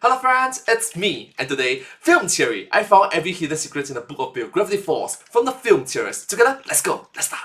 Hello friends, it's me, and today, Film Theory. I found every hidden secret in the Book of Bill, Gravity Falls, from the film theorists. Together, let's go, let's start.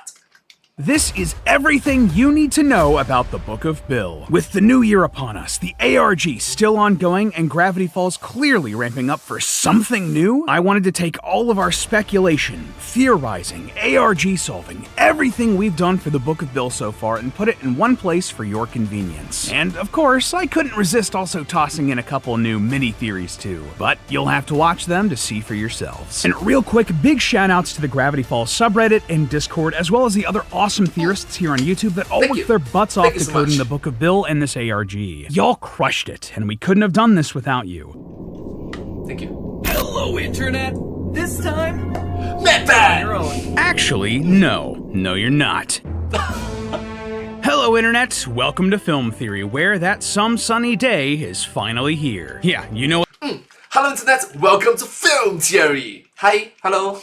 This is everything you need to know about the Book of Bill. With the new year upon us, the ARG still ongoing, and Gravity Falls clearly ramping up for something new, I wanted to take all of our speculation, theorizing, ARG solving, everything we've done for the Book of Bill so far and put it in one place for your convenience. And of course, I couldn't resist also tossing in a couple new mini-theories too, but you'll have to watch them to see for yourselves. And real quick, big shout-outs to the Gravity Falls subreddit and Discord, as well as the other awesome theorists here on YouTube that all worked their butts off decoding the Book of Bill and this ARG. Y'all crushed it, and we couldn't have done this without you. Thank you. Hello, Internet! This time, Madman! Actually, no. No, you're not. Hello, Internet. Welcome to Film Theory, where that some sunny day is finally here. Yeah, you know Hello Internet, welcome to Film Theory! Hi, hello.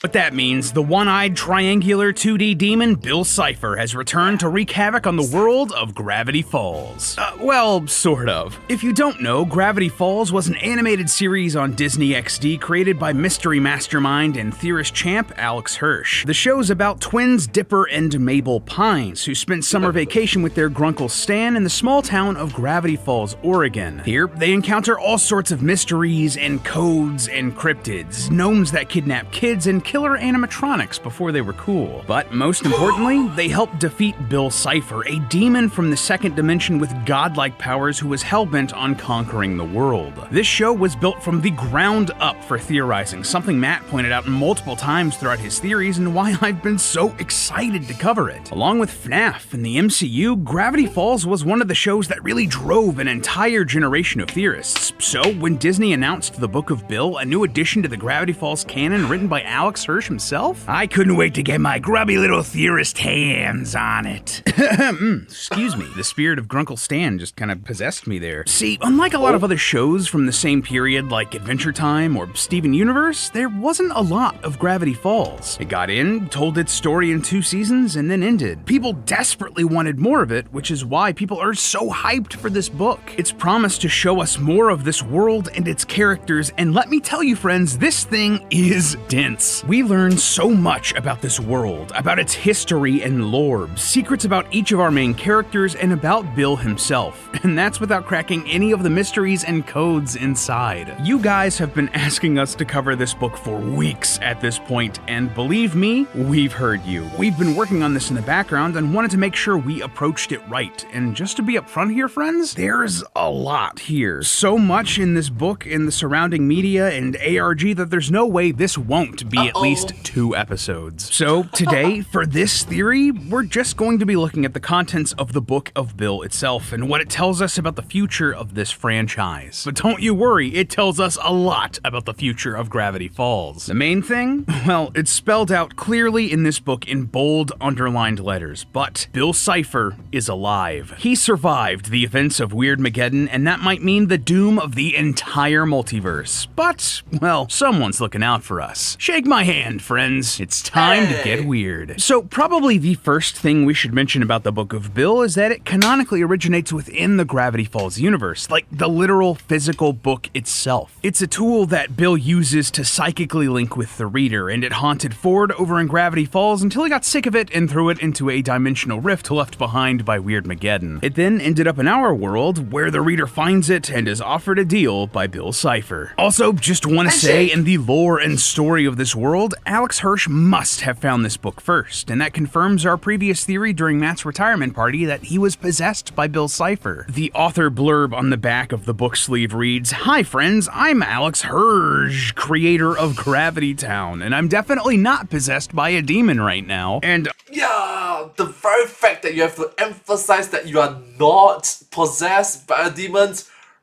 what that means. The one-eyed triangular 2D demon Bill Cipher has returned to wreak havoc on the world of Gravity Falls. Well, sort of. If you don't know, Gravity Falls was an animated series on Disney XD created by mystery mastermind and theorist champ Alex Hirsch. The show's about twins Dipper and Mabel Pines, who spent summer vacation with their grunkle Stan in the small town of Gravity Falls, Oregon. Here, they encounter all sorts of mysteries and codes and cryptids, gnomes that kidnap kids, and killer animatronics before they were cool. But most importantly, they helped defeat Bill Cipher, a demon from the second dimension with godlike powers who was hellbent on conquering the world. This show was built from the ground up for theorizing, something Matt pointed out multiple times throughout his theories and why I've been so excited to cover it. Along with FNAF and the MCU, Gravity Falls was one of the shows that really drove an entire generation of theorists. So when Disney announced the Book of Bill, a new addition to the Gravity Falls canon written by Alex Hirsch himself, I couldn't wait to get my grubby little theorist hands on it. Excuse me, the spirit of Grunkle Stan just kind of possessed me there. See, unlike a lot of other shows from the same period like Adventure Time or Steven Universe, there wasn't a lot of Gravity Falls. It got in, told its story in 2 seasons, and then ended. People desperately wanted more of it, which is why people are so hyped for this book. It's promised to show us more of this world and its characters, and let me tell you friends, this thing is dense. We learn so much about this world, about its history and lore, secrets about each of our main characters, and about Bill himself. And that's without cracking any of the mysteries and codes inside. You guys have been asking us to cover this book for weeks at this point, and believe me, we've heard you. We've been working on this in the background and wanted to make sure we approached it right. And just to be upfront here, friends, there's a lot here. So much in this book and the surrounding media and ARG that there's no way this won't be at least 2 episodes. So today, for this theory, we're just going to be looking at the contents of the Book of Bill itself and what it tells us about the future of this franchise. But don't you worry, it tells us a lot about the future of Gravity Falls. The main thing? Well, it's spelled out clearly in this book in bold, underlined letters, but Bill Cipher is alive. He survived the events of Weirdmageddon, and that might mean the doom of the entire multiverse. But, well, someone's looking out for us. Shake my hand, friends. It's time to get weird. So probably the first thing we should mention about the Book of Bill is that it canonically originates within the Gravity Falls universe, like the literal physical book itself. It's a tool that Bill uses to psychically link with the reader, and it haunted Ford over in Gravity Falls until he got sick of it and threw it into a dimensional rift left behind by Weirdmageddon. It then ended up in our world, where the reader finds it and is offered a deal by Bill Cipher. Also, just want to say, in the lore and story of this world, Alex Hirsch must have found this book first, and that confirms our previous theory during Matt's retirement party that he was possessed by Bill Cipher. The author blurb on the back of the book sleeve reads, "Hi friends, I'm Alex Hirsch, creator of Gravity Town, and I'm definitely not possessed by a demon right now, and Yeah, the very fact that you have to emphasize that you are not possessed by a demon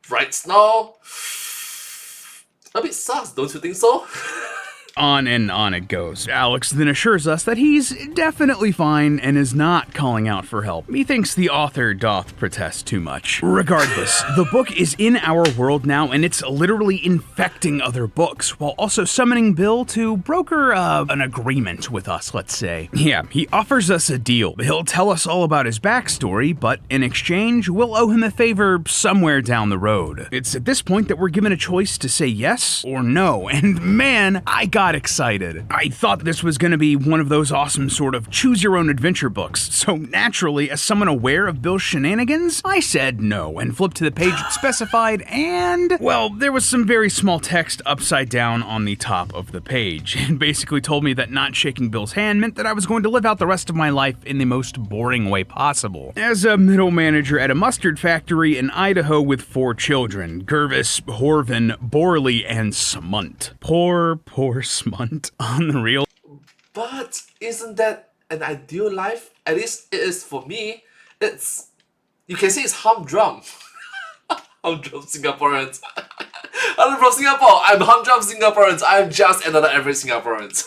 right now, a bit sus, don't you think so? on and on it goes. Alex then assures us that he's definitely fine and is not calling out for help. He thinks the author doth protest too much. Regardless, the book is in our world now, and it's literally infecting other books, while also summoning Bill to broker an agreement with us, let's say. Yeah, he offers us a deal. He'll tell us all about his backstory, but in exchange, we'll owe him a favor somewhere down the road. It's at this point that we're given a choice to say yes or no, and man, I got excited. I thought this was gonna be one of those awesome sort of choose-your-own-adventure books, so naturally, as someone aware of Bill's shenanigans, I said no and flipped to the page it specified, and, well, there was some very small text upside down on the top of the page. It basically told me that not shaking Bill's hand meant that I was going to live out the rest of my life in the most boring way possible. As a middle manager at a mustard factory in Idaho with 4 children, Gervis, Horvin, Borley, and Smunt. Poor Smunt. Unreal. But isn't that an ideal life? At least it is for me. It's, you can say it's humdrum. Humdrum Singaporeans. I'm from Singapore. I'm humdrum Singaporeans. I'm just another average Singaporeans.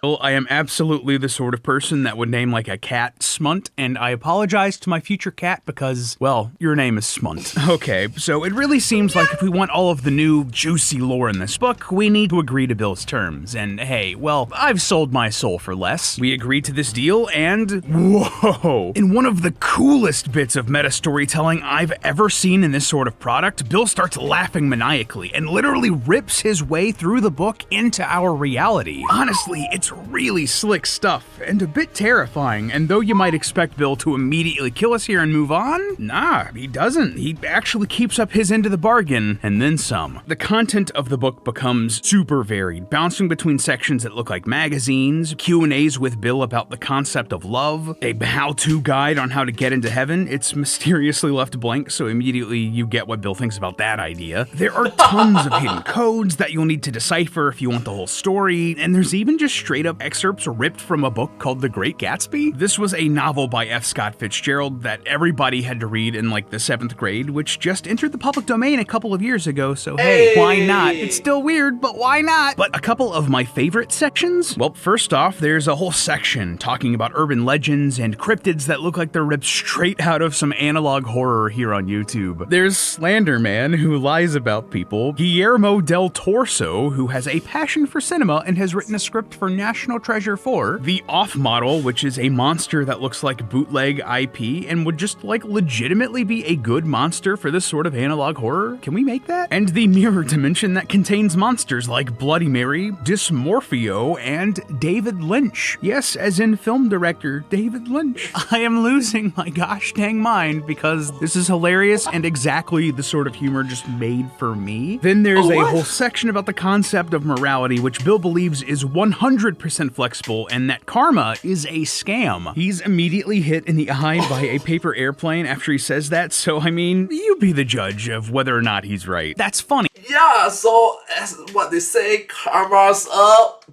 Well, I am absolutely the sort of person that would name like a cat Smunt, and I apologize to my future cat because, well, your name is Smunt. Okay, so it really seems like if we want all of the new juicy lore in this book, we need to agree to Bill's terms. And hey, well, I've sold my soul for less. We agreed to this deal, and whoa! In one of the coolest bits of meta storytelling I've ever seen in this sort of product, Bill starts laughing maniacally and literally rips his way through the book into our reality. Honestly, it's really slick stuff, and a bit terrifying, and though you might expect Bill to immediately kill us here and move on, nah, he doesn't. He actually keeps up his end of the bargain, and then some. The content of the book becomes super varied, bouncing between sections that look like magazines, Q&As with Bill about the concept of love, a how-to guide on how to get into heaven. It's mysteriously left blank, so immediately you get what Bill thinks about that idea. There are tons of hidden codes that you'll need to decipher if you want the whole story, and there's even just straight up excerpts ripped from a book called The Great Gatsby. This was a novel by F. Scott Fitzgerald that everybody had to read in like the 7th grade, which just entered the public domain a couple of years ago, so hey, why not? It's still weird, but why not? But a couple of my favorite sections? Well, first off, there's a whole section talking about urban legends and cryptids that look like they're ripped straight out of some analog horror here on YouTube. There's Slender Man, who lies about people, Guillermo del Torso, who has a passion for cinema and has written a script for National Treasure 4, The Off Model, which is a monster that looks like bootleg IP and would just like legitimately be a good monster for this sort of analog horror. Can we make that? And the Mirror Dimension that contains monsters like Bloody Mary, Dysmorphio, and David Lynch. Yes, as in film director David Lynch. I am losing my gosh dang mind because this is hilarious and exactly the sort of humor just made for me. Then there's a whole section about the concept of morality, which Bill believes is 100% flexible and that karma is a scam. He's immediately hit in the eye by a paper airplane after he says that, so I mean, you be the judge of whether or not he's right. That's funny. Yeah, so as what they say, karma's up.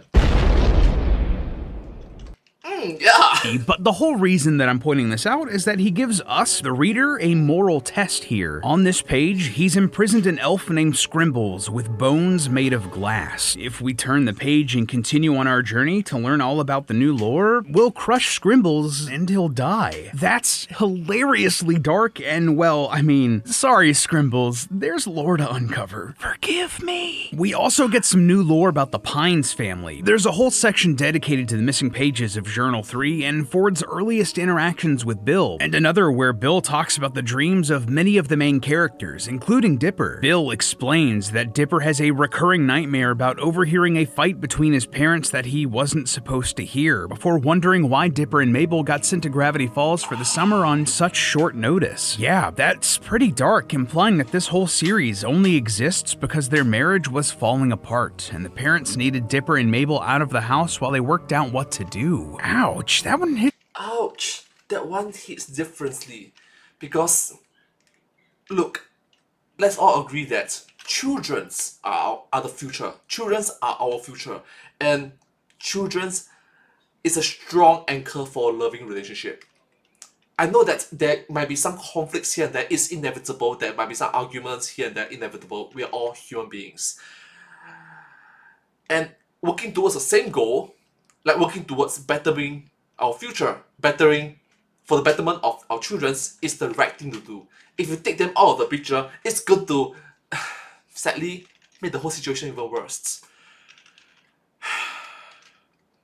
Yeah. But the whole reason that I'm pointing this out is that he gives us, the reader, a moral test here. On this page, he's imprisoned an elf named Scrimbles with bones made of glass. If we turn the page and continue on our journey to learn all about the new lore, we'll crush Scrimbles and he'll die. That's hilariously dark and, well, I mean, sorry Scrimbles, there's lore to uncover. Forgive me. We also get some new lore about the Pines family. There's a whole section dedicated to the missing pages of Journal 3 and Ford's earliest interactions with Bill, and another where Bill talks about the dreams of many of the main characters, including Dipper. Bill explains that Dipper has a recurring nightmare about overhearing a fight between his parents that he wasn't supposed to hear, before wondering why Dipper and Mabel got sent to Gravity Falls for the summer on such short notice. Yeah, that's pretty dark, implying that this whole series only exists because their marriage was falling apart, and the parents needed Dipper and Mabel out of the house while they worked out what to do. Ouch, that one hit. Ouch, that one hits differently. Because, look, let's all agree that children's are the future. Children's are our future. And children's is a strong anchor for a loving relationship. I know that there might be some conflicts here and there. It's inevitable. There might be some arguments here and there. Inevitable. We are all human beings. And working towards the same goal, like working towards bettering our future, bettering for the betterment of our children, is the right thing to do. If you take them out of the picture, it's good to, sadly, make the whole situation even worse.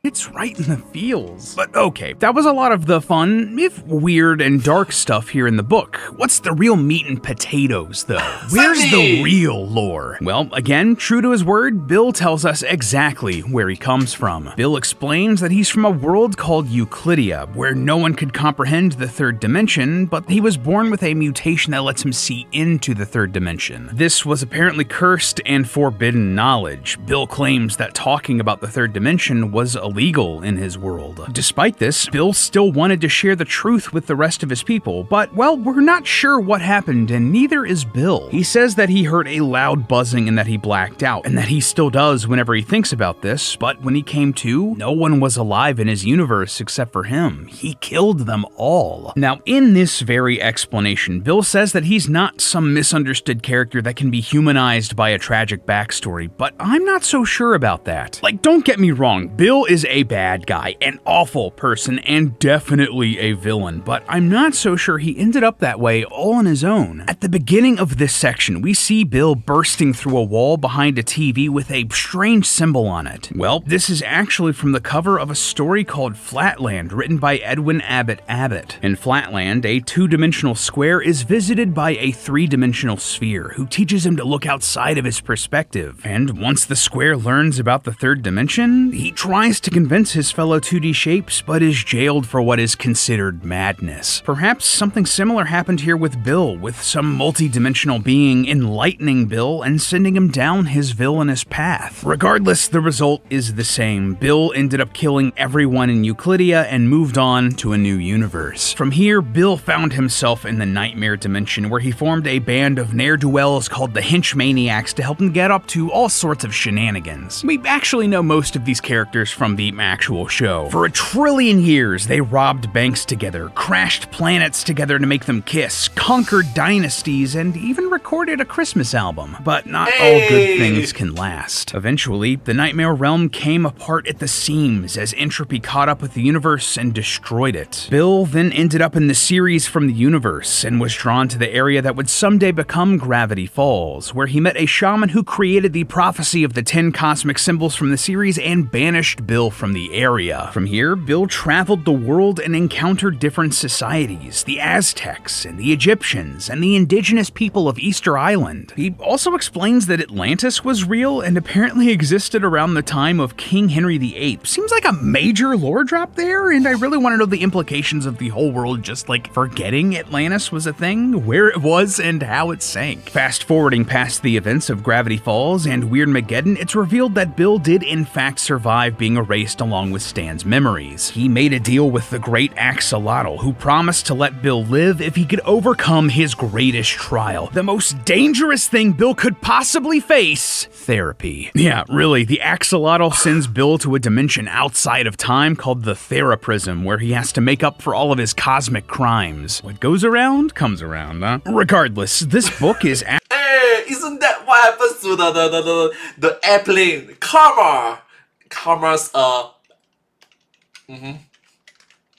It's right in the feels. But okay, that was a lot of the fun, if weird and dark stuff here in the book. What's the real meat and potatoes, though? Where's the real lore? Well, again, true to his word, Bill tells us exactly where he comes from. Bill explains that he's from a world called Euclidia, where no one could comprehend the third dimension, but he was born with a mutation that lets him see into the third dimension. This was apparently cursed and forbidden knowledge. Bill claims that talking about the third dimension was illegal in his world. Despite this, Bill still wanted to share the truth with the rest of his people, but, well, we're not sure what happened, and neither is Bill. He says that he heard a loud buzzing and that he blacked out, and that he still does whenever he thinks about this, but when he came to, no one was alive in his universe except for him. He killed them all. Now, in this very explanation, Bill says that he's not some misunderstood character that can be humanized by a tragic backstory, but I'm not so sure about that. Like, don't get me wrong, Bill is a bad guy, an awful person, and definitely a villain, but I'm not so sure he ended up that way all on his own. At the beginning of this section, we see Bill bursting through a wall behind a TV with a strange symbol on it. Well, this is actually from the cover of a story called Flatland, written by Edwin Abbott Abbott. In Flatland, a two-dimensional square is visited by a three-dimensional sphere, who teaches him to look outside of his perspective. And once the square learns about the third dimension, he tries to convince his fellow 2D shapes, but is jailed for what is considered madness. Perhaps something similar happened here with Bill, with some multi-dimensional being enlightening Bill and sending him down his villainous path. Regardless, the result is the same. Bill ended up killing everyone in Euclidia and moved on to a new universe. From here, Bill found himself in the Nightmare Dimension, where he formed a band of ne'er-do-wells called the Henchmaniacs to help him get up to all sorts of shenanigans. We actually know most of these characters from the actual show. For 1 trillion years, they robbed banks together, crashed planets together to make them kiss, conquered dynasties, and even recorded a Christmas album. But not all good things can last. Eventually, the Nightmare Realm came apart at the seams as entropy caught up with the universe and destroyed it. Bill then ended up in the series from the universe and was drawn to the area that would someday become Gravity Falls, where he met a shaman who created the prophecy of the 10 cosmic symbols from the series and banished Bill from the area. From here, Bill traveled the world and encountered different societies, the Aztecs and the Egyptians and the indigenous people of Easter Island. He also explains that Atlantis was real and apparently existed around the time of King Henry VIII. Seems like a major lore drop there, and I really want to know the implications of the whole world just like forgetting Atlantis was a thing, where it was, and how it sank. Fast forwarding past the events of Gravity Falls and Weirdmageddon, it's revealed that Bill did in fact survive being erased along with Stan's memories. He made a deal with the great Axolotl, who promised to let Bill live if he could overcome his greatest trial, the most dangerous thing Bill could possibly face: therapy. Yeah, really, the Axolotl sends Bill to a dimension outside of time called the Theraprism, where he has to make up for all of his cosmic crimes. What goes around comes around, huh? Regardless, this book is Hey, isn't that what happens to the airplane? Karma's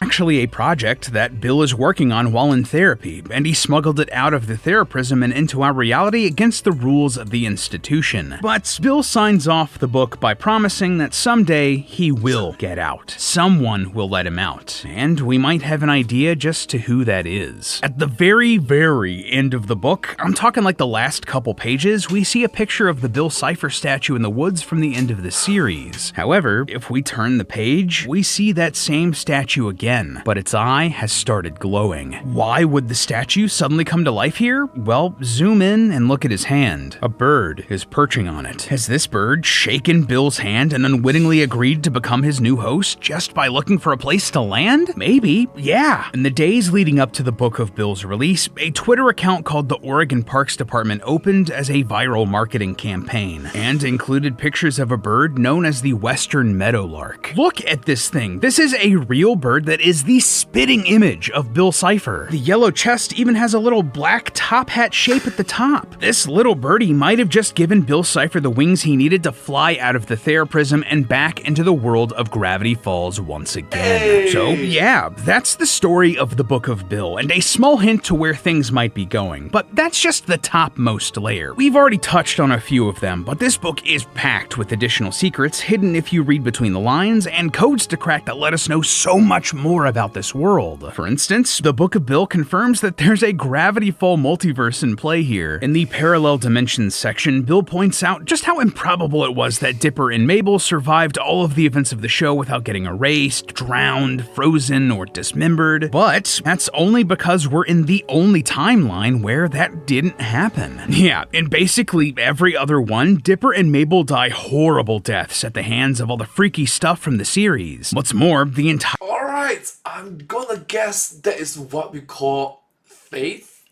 actually a project that Bill is working on while in therapy, and he smuggled it out of the Theraprism and into our reality against the rules of the institution. But Bill signs off the book by promising that someday he will get out. Someone will let him out, and we might have an idea just to who that is. At the very, very end of the book, I'm talking like the last couple pages, we see a picture of the Bill Cipher statue in the woods from the end of the series. However, if we turn the page, we see that same statue again, but its eye has started glowing. Why would the statue suddenly come to life here? Well, zoom in and look at his hand. A bird is perching on it. Has this bird shaken Bill's hand and unwittingly agreed to become his new host just by looking for a place to land? Maybe, yeah. In the days leading up to the book of Bill's release, a Twitter account called the Oregon Parks Department opened as a viral marketing campaign and included pictures of a bird known as the Western Meadowlark. Look at this thing. This is a real bird that is the spitting image of Bill Cipher. The yellow chest even has a little black top hat shape at the top. This little birdie might have just given Bill Cipher the wings he needed to fly out of the Theraprism and back into the world of Gravity Falls once again. Hey. So yeah, that's the story of the Book of Bill, and a small hint to where things might be going. But that's just the topmost layer. We've already touched on a few of them, but this book is packed with additional secrets hidden if you read between the lines, and codes to crack that let us know so much more about this world. For instance, the Book of Bill confirms that there's a Gravity Fall multiverse in play here. In the Parallel Dimensions section, Bill points out just how improbable it was that Dipper and Mabel survived all of the events of the show without getting erased, drowned, frozen, or dismembered. But that's only because we're in the only timeline where that didn't happen. Yeah, in basically every other one, Dipper and Mabel die horrible deaths at the hands of all the freaky stuff from the series. What's more, the entire Alright, I'm gonna guess that is what we call faith?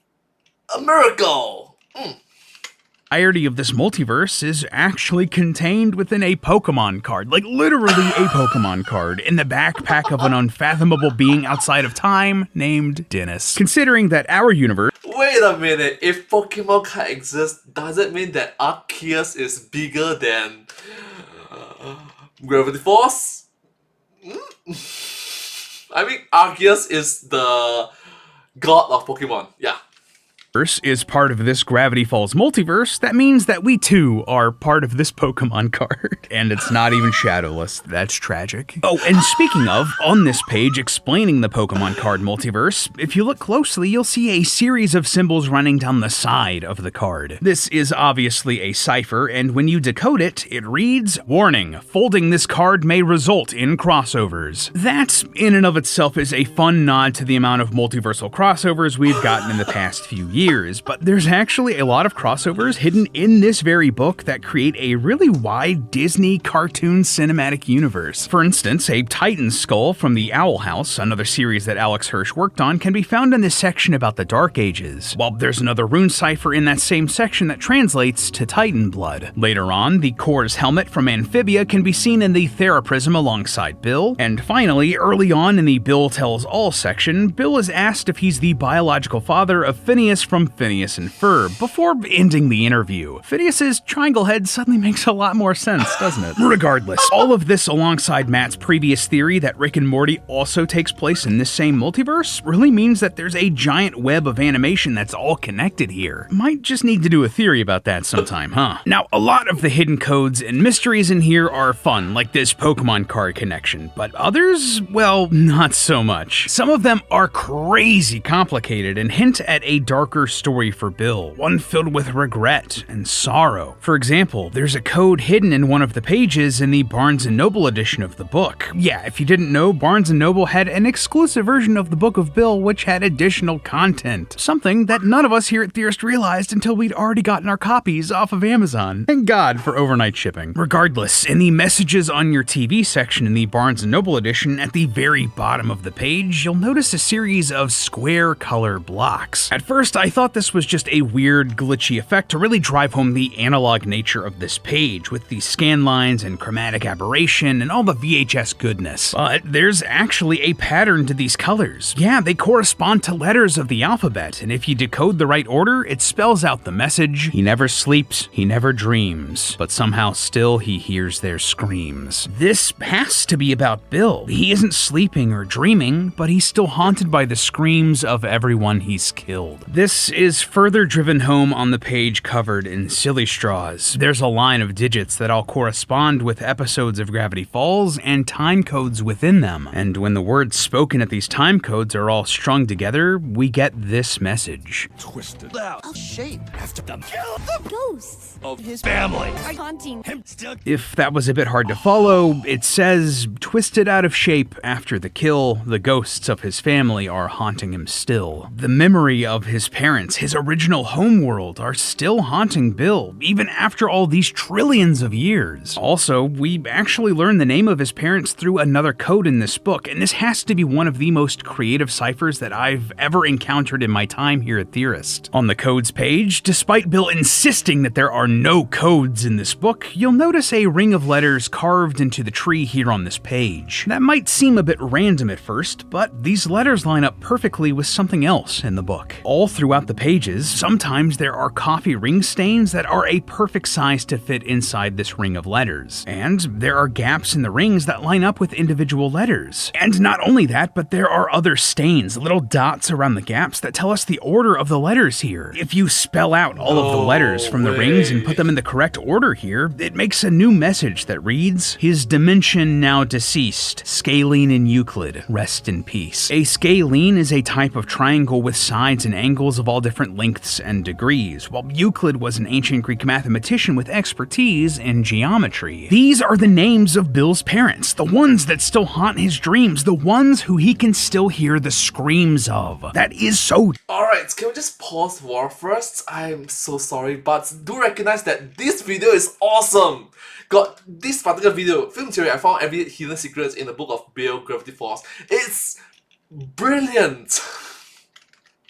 A miracle! entirety of this multiverse is actually contained within a Pokemon card, like literally a Pokemon card, in the backpack of an unfathomable being outside of time named Dennis. Considering that our universe Wait a minute, if Pokemon card exists, does it mean that Arceus is bigger than Gravity Force? I mean, Arceus is the god of Pokemon, yeah. is part of this Gravity Falls multiverse, that means that we too are part of this Pokemon card. And it's not even shadowless. That's tragic. Oh, and speaking of, on this page explaining the Pokemon card multiverse, if you look closely, you'll see a series of symbols running down the side of the card. This is obviously a cipher, and when you decode it, it reads, "Warning, folding this card may result in crossovers." That, in and of itself, is a fun nod to the amount of multiversal crossovers we've gotten in the past few years, but there's actually a lot of crossovers hidden in this very book that create a really wide Disney cartoon cinematic universe. For instance, a Titan skull from the Owl House, another series that Alex Hirsch worked on, can be found in this section about the Dark Ages, while there's another rune cipher in that same section that translates to Titan blood. Later on, the Kor's helmet from Amphibia can be seen in the Theraprism alongside Bill, and finally, early on in the Bill Tells All section, Bill is asked if he's the biological father of Phineas from Phineas and Ferb, before ending the interview. Phineas's triangle head suddenly makes a lot more sense, doesn't it? Regardless, all of this alongside Matt's previous theory that Rick and Morty also takes place in this same multiverse really means that there's a giant web of animation that's all connected here. Might just need to do a theory about that sometime, huh? Now, a lot of the hidden codes and mysteries in here are fun, like this Pokemon card connection, but others, well, not so much. Some of them are crazy complicated and hint at a darker story for Bill, one filled with regret and sorrow. For example, there's a code hidden in one of the pages in the Barnes & Noble edition of the book. Yeah, if you didn't know, Barnes & Noble had an exclusive version of the Book of Bill which had additional content, something that none of us here at Theorist realized until we'd already gotten our copies off of Amazon. Thank God for overnight shipping. Regardless, in the Messages on Your TV section in the Barnes & Noble edition, at the very bottom of the page, you'll notice a series of square color blocks. At first, I thought this was just a weird, glitchy effect to really drive home the analog nature of this page, with the scan lines and chromatic aberration and all the VHS goodness. But there's actually a pattern to these colors. Yeah, they correspond to letters of the alphabet, and if you decode the right order, it spells out the message: he never sleeps, he never dreams, but somehow still he hears their screams. This has to be about Bill. He isn't sleeping or dreaming, but he's still haunted by the screams of everyone he's killed. This is further driven home on the page covered in Silly Straws. There's a line of digits that all correspond with episodes of Gravity Falls and time codes within them, and when the words spoken at these time codes are all strung together, we get this message. Twisted out of shape after them kill The ghosts of his family. are haunting. Him still If that was a bit hard to follow, it says, twisted out of shape after the kill, the ghosts of his family are haunting him still. The memory of his parents parents, his original homeworld, are still haunting Bill, even after all these trillions of years. Also, we actually learn the name of his parents through another code in this book, and this has to be one of the most creative ciphers that I've ever encountered in my time here at Theorist. On the codes page, despite Bill insisting that there are no codes in this book, you'll notice a ring of letters carved into the tree here on this page. That might seem a bit random at first, but these letters line up perfectly with something else in the book. All throughout the pages, sometimes there are coffee ring stains that are a perfect size to fit inside this ring of letters. And there are gaps in the rings that line up with individual letters. And not only that, but there are other stains, little dots around the gaps that tell us the order of the letters here. If you spell out all of the letters from the rings and put them in the correct order here, it makes a new message that reads, "His dimension now deceased, Scalene in Euclid, rest in peace." A scalene is a type of triangle with sides and angles of all different lengths and degrees, while Euclid was an ancient Greek mathematician with expertise in geometry. These are the names of Bill's parents, the ones that still haunt his dreams, the ones who he can still hear the screams of. That is so... Alright, can we just pause for first? I'm so sorry, but do recognize that this video is awesome! Got this particular video, Film Theory, I found every hidden secrets in the book of Bill Gravity Falls. It's brilliant!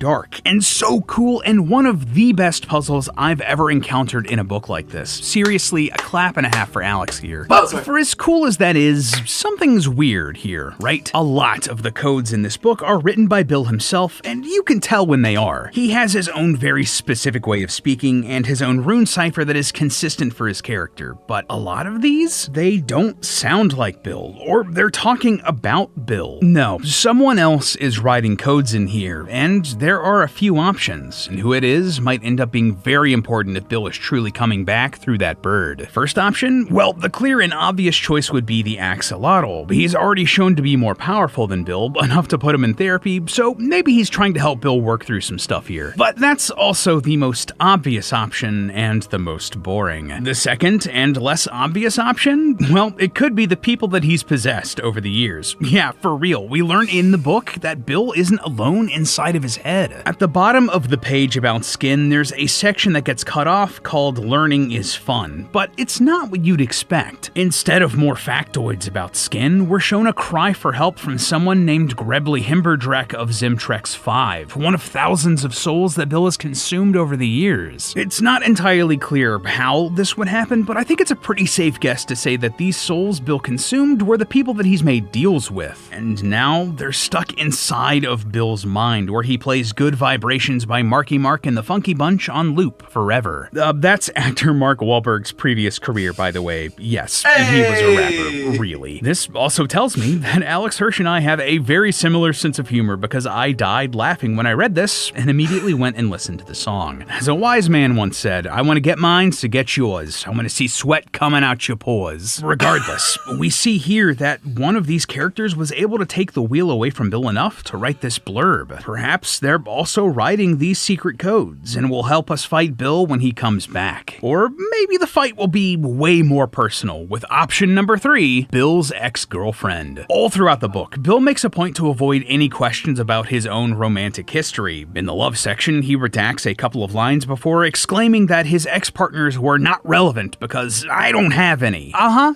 dark and so cool, and one of the best puzzles I've ever encountered in a book like this. Seriously, a clap and a half for Alex here. But for as cool as that is, something's weird here, right? A lot of the codes in this book are written by Bill himself, and you can tell when they are. He has his own very specific way of speaking and his own rune cipher that is consistent for his character, but a lot of these, they don't sound like Bill, or they're talking about Bill. No, someone else is writing codes in here, and there are a few options, and who it is might end up being very important if Bill is truly coming back through that bird. First option? Well, the clear and obvious choice would be the axolotl. He's already shown to be more powerful than Bill, enough to put him in therapy, so maybe he's trying to help Bill work through some stuff here. But that's also the most obvious option and the most boring. The second and less obvious option? Well, it could be the people that he's possessed over the years. Yeah, for real, we learn in the book that Bill isn't alone inside of his head. At the bottom of the page about skin, there's a section that gets cut off called Learning is Fun, but it's not what you'd expect. Instead of more factoids about skin, we're shown a cry for help from someone named Grebly Himberdrek of Zimtrex 5, one of thousands of souls that Bill has consumed over the years. It's not entirely clear how this would happen, but I think it's a pretty safe guess to say that these souls Bill consumed were the people that he's made deals with, and now they're stuck inside of Bill's mind, where he plays Good Vibrations by Marky Mark and the Funky Bunch on loop forever. That's actor Mark Wahlberg's previous career, by the way. Yes, he was a rapper, really. This also tells me that Alex Hirsch and I have a very similar sense of humor, because I died laughing when I read this and immediately went and listened to the song. As a wise man once said, I want to get mine, so get yours. I want to see sweat coming out your pores. Regardless, we see here that one of these characters was able to take the wheel away from Bill enough to write this blurb. Perhaps they're also writing these secret codes and will help us fight Bill when he comes back. Or maybe the fight will be way more personal, with option number 3, Bill's ex-girlfriend. All throughout the book, Bill makes a point to avoid any questions about his own romantic history. In the love section, he redacts a couple of lines before exclaiming that his ex-partners were not relevant because I don't have any.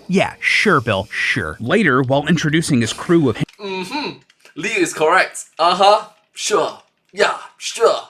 Yeah, sure, Bill, sure. Later, while introducing his crew of Lee is correct. Sure. Yeah, sure.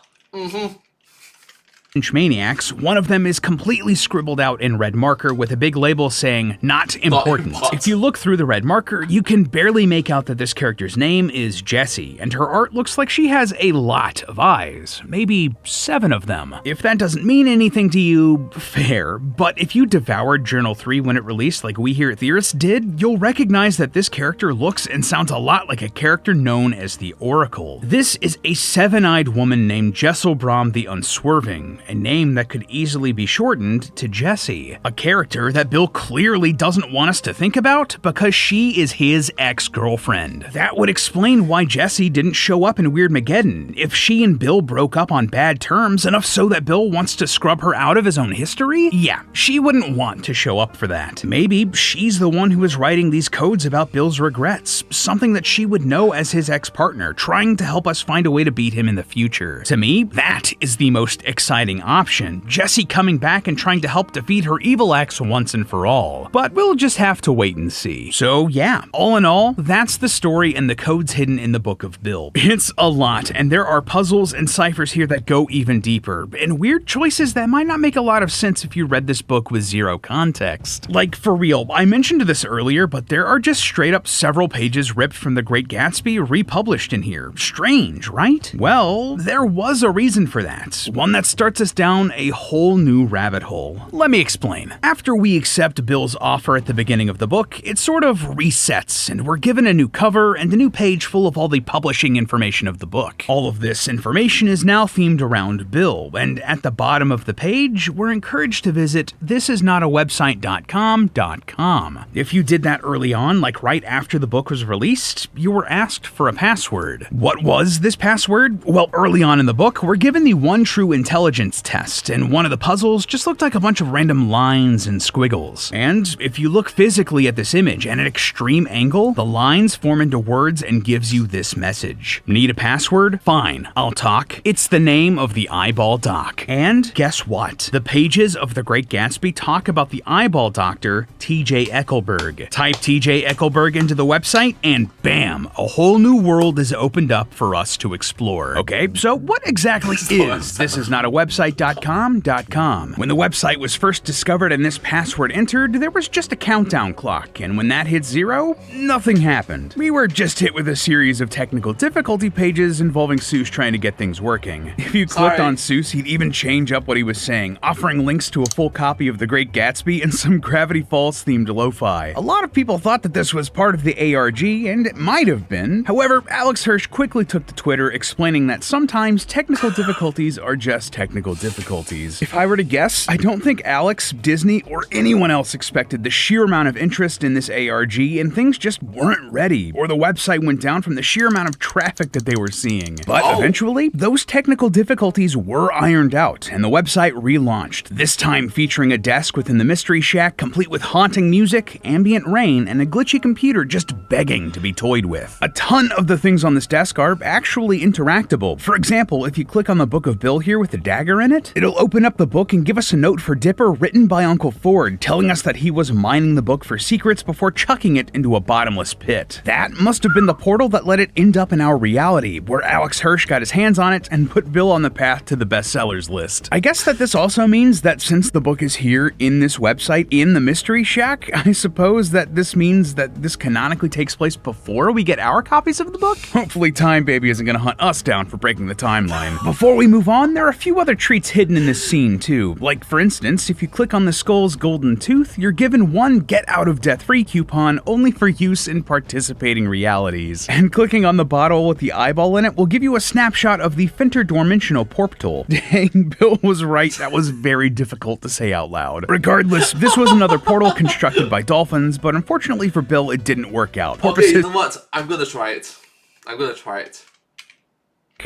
maniacs, one of them is completely scribbled out in red marker with a big label saying, not important. If you look through the red marker, you can barely make out that this character's name is Jessie, and her art looks like she has a lot of eyes, maybe 7 of them. If that doesn't mean anything to you, fair, but if you devoured Journal 3 when it released like we here at Theorist did, you'll recognize that this character looks and sounds a lot like a character known as the Oracle. This is a 7-eyed woman named Jesselbrom the Unswerving, a name that could easily be shortened to Jessie, a character that Bill clearly doesn't want us to think about because she is his ex-girlfriend. That would explain why Jessie didn't show up in Weirdmageddon. If she and Bill broke up on bad terms, enough so that Bill wants to scrub her out of his own history, yeah, she wouldn't want to show up for that. Maybe she's the one who is writing these codes about Bill's regrets, something that she would know as his ex-partner, trying to help us find a way to beat him in the future. To me, that is the most exciting option, Jessie coming back and trying to help defeat her evil ex once and for all. But we'll just have to wait and see. So yeah, all in all, that's the story and the codes hidden in the Book of Bill. It's a lot, and there are puzzles and ciphers here that go even deeper, and weird choices that might not make a lot of sense if you read this book with zero context. Like, for real, I mentioned this earlier, but there are just straight up several pages ripped from The Great Gatsby republished in here. Strange, right? Well, there was a reason for that. One that starts us down a whole new rabbit hole. Let me explain. After we accept Bill's offer at the beginning of the book, it sort of resets, and we're given a new cover and a new page full of all the publishing information of the book. All of this information is now themed around Bill, and at the bottom of the page, we're encouraged to visit thisisnotawebsite.com. If you did that early on, like right after the book was released, you were asked for a password. What was this password? Well, early on in the book, we're given the one true intelligence test, and one of the puzzles just looked like a bunch of random lines and squiggles. And if you look physically at this image at an extreme angle, the lines form into words and gives you this message. Need a password? Fine, I'll talk. It's the name of the eyeball doc. And guess what? The pages of The Great Gatsby talk about the eyeball doctor, T.J. Eckelberg. Type T.J. Eckelberg into the website and bam, a whole new world is opened up for us to explore. Okay, so what exactly is thisisnotawebsite.com? When the website was first discovered and this password entered, there was just a countdown clock, and when that hit 0, nothing happened. We were just hit with a series of technical difficulty pages involving Seuss trying to get things working. If you clicked on Seuss, he'd even change up what he was saying, offering links to a full copy of The Great Gatsby and some Gravity Falls themed lo-fi. A lot of people thought that this was part of the ARG, and it might have been. However, Alex Hirsch quickly took to Twitter explaining that sometimes technical difficulties are just technical difficulties. If I were to guess, I don't think Alex, Disney, or anyone else expected the sheer amount of interest in this ARG, and things just weren't ready, or the website went down from the sheer amount of traffic that they were seeing. But eventually, those technical difficulties were ironed out, and the website relaunched, this time featuring a desk within the Mystery Shack complete with haunting music, ambient rain, and a glitchy computer just begging to be toyed with. A ton of the things on this desk are actually interactable. For example, if you click on the Book of Bill here with the dagger in it, it'll open up the book and give us a note for Dipper written by Uncle Ford, telling us that he was mining the book for secrets before chucking it into a bottomless pit. That must have been the portal that let it end up in our reality, where Alex Hirsch got his hands on it and put Bill on the path to the bestsellers list. I guess that this also means that since the book is here in this website in the Mystery Shack, I suppose that this means that this canonically takes place before we get our copies of the book? Hopefully Time Baby isn't gonna hunt us down for breaking the timeline. Before we move on, there are a few other treats hidden in this scene too. Like, for instance, if you click on the skull's golden tooth, you're given one Get Out of Death Free coupon only for use in participating realities. And clicking on the bottle with the eyeball in it will give you a snapshot of the Finterdormentional Portal. Dang, Bill was right, that was very difficult to say out loud. Regardless, this was another portal constructed by dolphins, but unfortunately for Bill, it didn't work out. Okay, you know what? I'm gonna try it.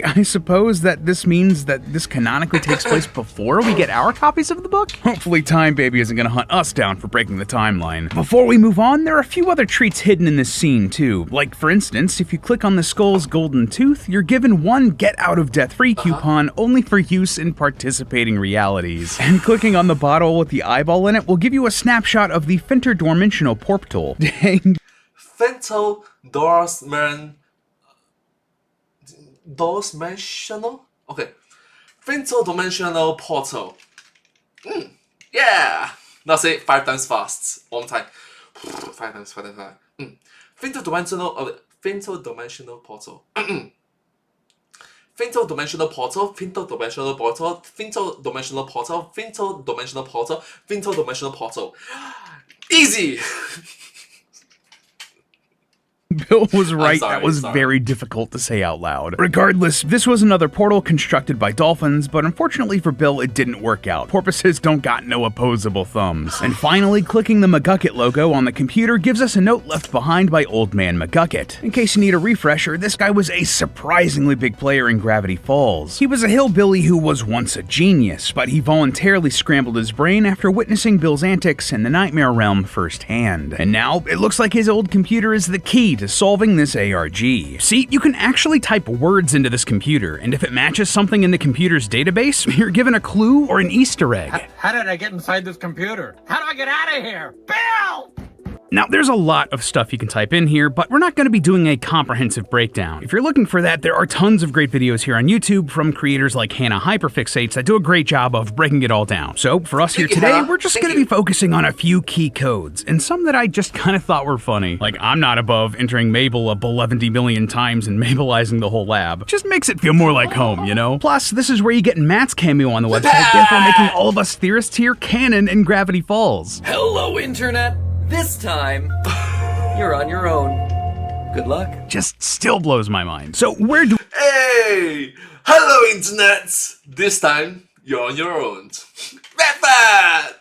I suppose that this means that this canonically takes place before we get our copies of the book? Hopefully Time Baby isn't gonna hunt us down for breaking the timeline. Before we move on, there are a few other treats hidden in this scene too. Like, for instance, if you click on the skull's golden tooth, you're given one Get Out of Death Free coupon only for use in participating realities. And clicking on the bottle with the eyeball in it will give you a snapshot of the Finterdormentional Portal. Dang. Okay. Fintodimensional portal. Yeah! Now say it 5 times fast. One time. 5 times. Fintodimensional portal. Fintodimensional portal. Fintodimensional portal. Easy! Bill was right, sorry, that was sorry. very difficult to say out loud. Regardless, this was another portal constructed by dolphins, but unfortunately for Bill, it didn't work out. Porpoises don't got no opposable thumbs. And finally, clicking the McGucket logo on the computer gives us a note left behind by Old Man McGucket. In case you need a refresher, this guy was a surprisingly big player in Gravity Falls. He was a hillbilly who was once a genius, but he voluntarily scrambled his brain after witnessing Bill's antics in the Nightmare Realm firsthand. And now, it looks like his old computer is the key to solving this ARG. See, you can actually type words into this computer, and if it matches something in the computer's database, you're given a clue or an Easter egg. How did I get inside this computer? How do I get out of here? Bill! Now, there's a lot of stuff you can type in here, but we're not going to be doing a comprehensive breakdown. If you're looking for that, there are tons of great videos here on YouTube from creators like Hannah Hyperfixates that do a great job of breaking it all down. So, for us here today, we're just going to be focusing on a few key codes, and some that I just kind of thought were funny. Like, I'm not above entering Mabel a 11 million times and Mabelizing the whole lab. Just makes it feel more like home, you know? Plus, this is where you get Matt's cameo on the website, therefore making all of us theorists here canon in Gravity Falls. Hello, Internet! This time, you're on your own. Good luck. Just still blows my mind. So, where do Hey! Hello, Internet! This time, you're on your own. Rafa!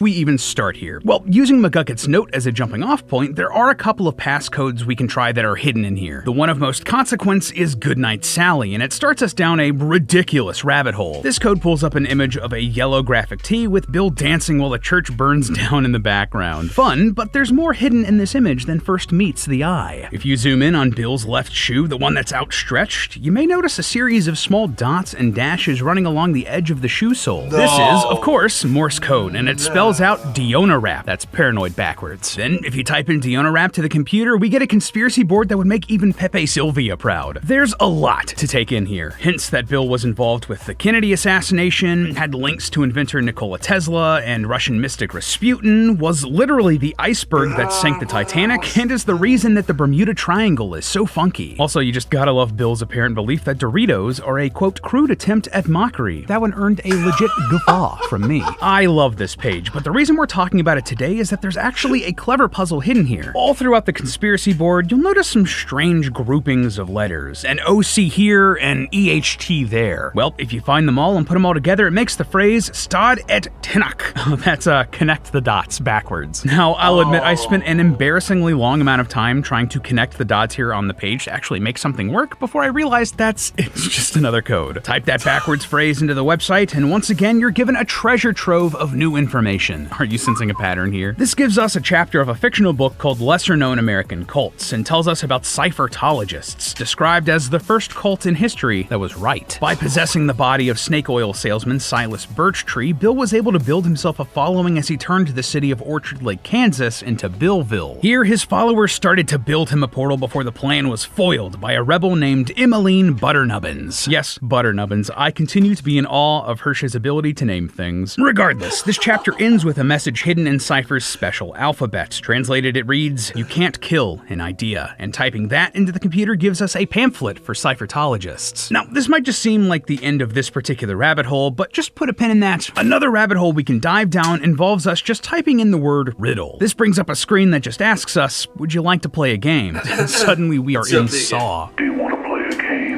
we even start here? Well, using McGucket's note as a jumping off point, there are a couple of passcodes we can try that are hidden in here. The one of most consequence is Goodnight Sally, and it starts us down a ridiculous rabbit hole. This code pulls up an image of a yellow graphic tee with Bill dancing while a church burns down in the background. Fun, but there's more hidden in this image than first meets the eye. If you zoom in on Bill's left shoe, the one that's outstretched, you may notice a series of small dots and dashes running along the edge of the shoe sole. No. This is, of course, Morse code, and it spells out Diona Rap. That's paranoid backwards. Then, if you type in Diona Rap to the computer, we get a conspiracy board that would make even Pepe Sylvia proud. There's a lot to take in here. Hints that Bill was involved with the Kennedy assassination, had links to inventor Nikola Tesla, and Russian mystic Rasputin, was literally the iceberg that sank the Titanic, and is the reason that the Bermuda Triangle is so funky. Also, you just gotta love Bill's apparent belief that Doritos are a, quote, crude attempt at mockery. That one earned a legit guffaw from me. I love this page, but the reason we're talking about it today is that there's actually a clever puzzle hidden here. All throughout the conspiracy board, you'll notice some strange groupings of letters. An OC here, and EHT there. Well, if you find them all and put them all together, it makes the phrase Stad et Tenak. That's connect the dots backwards. Now, I'll admit I spent an embarrassingly long amount of time trying to connect the dots here on the page to actually make something work before I realized it's just another code. Type that backwards phrase into the website, and once again, you're given a treasure trove of new information. Are you sensing a pattern here? This gives us a chapter of a fictional book called Lesser Known American Cults, and tells us about Cyphertologists, described as the first cult in history that was right. By possessing the body of snake oil salesman Silas Birchtree, Bill was able to build himself a following as he turned the city of Orchard Lake, Kansas into Billville. Here, his followers started to build him a portal before the plan was foiled by a rebel named Emmeline Butternubbins. Yes, Butternubbins. I continue to be in awe of Hirsch's ability to name things. Regardless, this chapter ends with a message hidden in Cypher's special alphabet. Translated, it reads, "You can't kill an idea," and typing that into the computer gives us a pamphlet for Cyphertologists. Now, this might just seem like the end of this particular rabbit hole, but just put a pin in that. Another rabbit hole we can dive down involves us just typing in the word riddle. This brings up a screen that just asks us, would you like to play a game? And suddenly we are in Saw.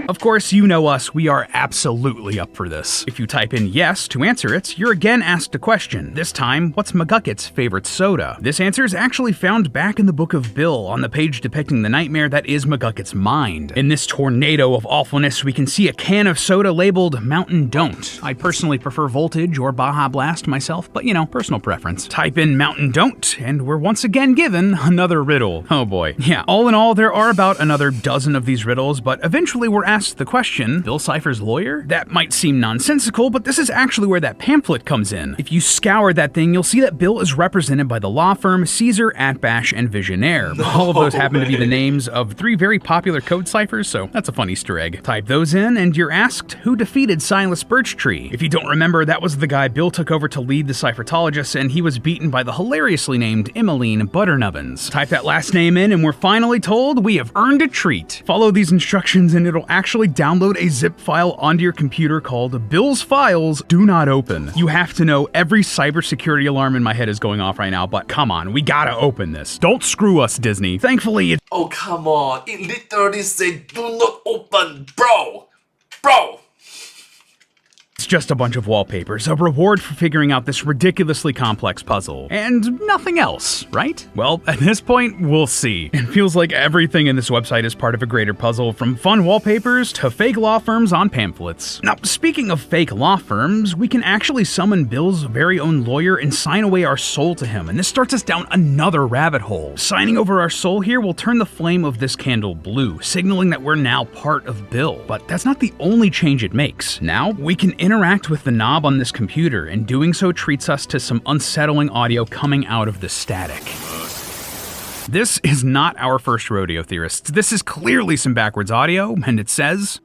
Of course, you know us, we are absolutely up for this. If you type in yes to answer it, you're again asked a question. This time, what's McGucket's favorite soda? This answer is actually found back in the Book of Bill, on the page depicting the nightmare that is McGucket's mind. In this tornado of awfulness, we can see a can of soda labeled Mountain Don't. I personally prefer Voltage or Baja Blast myself, but you know, personal preference. Type in Mountain Don't, and we're once again given another riddle. Oh boy. Yeah, all in all, there are about another dozen of these riddles, but eventually we're asked the question, Bill Cypher's lawyer? That might seem nonsensical, but this is actually where that pamphlet comes in. If you scour that thing, you'll see that Bill is represented by the law firm Caesar, Atbash, and Visionaire. All of those happen to be the names of 3 very popular code ciphers, so that's a fun Easter egg. Type those in, and you're asked who defeated Silas Birchtree. If you don't remember, that was the guy Bill took over to lead the Cyphertologists, and he was beaten by the hilariously named Emmeline Butternubbins. Type that last name in, and we're finally told we have earned a treat. Follow these instructions, and it'll actually actually download a zip file onto your computer called Bill's Files Do Not Open. You have to know every cybersecurity alarm in my head is going off right now, but come on, we gotta open this. Don't screw us, Disney. Thankfully, Oh, come on. It literally said do not open, bro. Bro. it's just a bunch of wallpapers, a reward for figuring out this ridiculously complex puzzle. And nothing else, right? Well, at this point, we'll see. It feels like everything in this website is part of a greater puzzle, from fun wallpapers to fake law firms on pamphlets. Now, speaking of fake law firms, we can actually summon Bill's very own lawyer and sign away our soul to him, and this starts us down another rabbit hole. Signing over our soul here will turn the flame of this candle blue, signaling that we're now part of Bill. But that's not the only change it makes. Now, we can interact with the knob on this computer, and doing so treats us to some unsettling audio coming out of the static. This is not our first rodeo, theorists. This is clearly some backwards audio, and it says...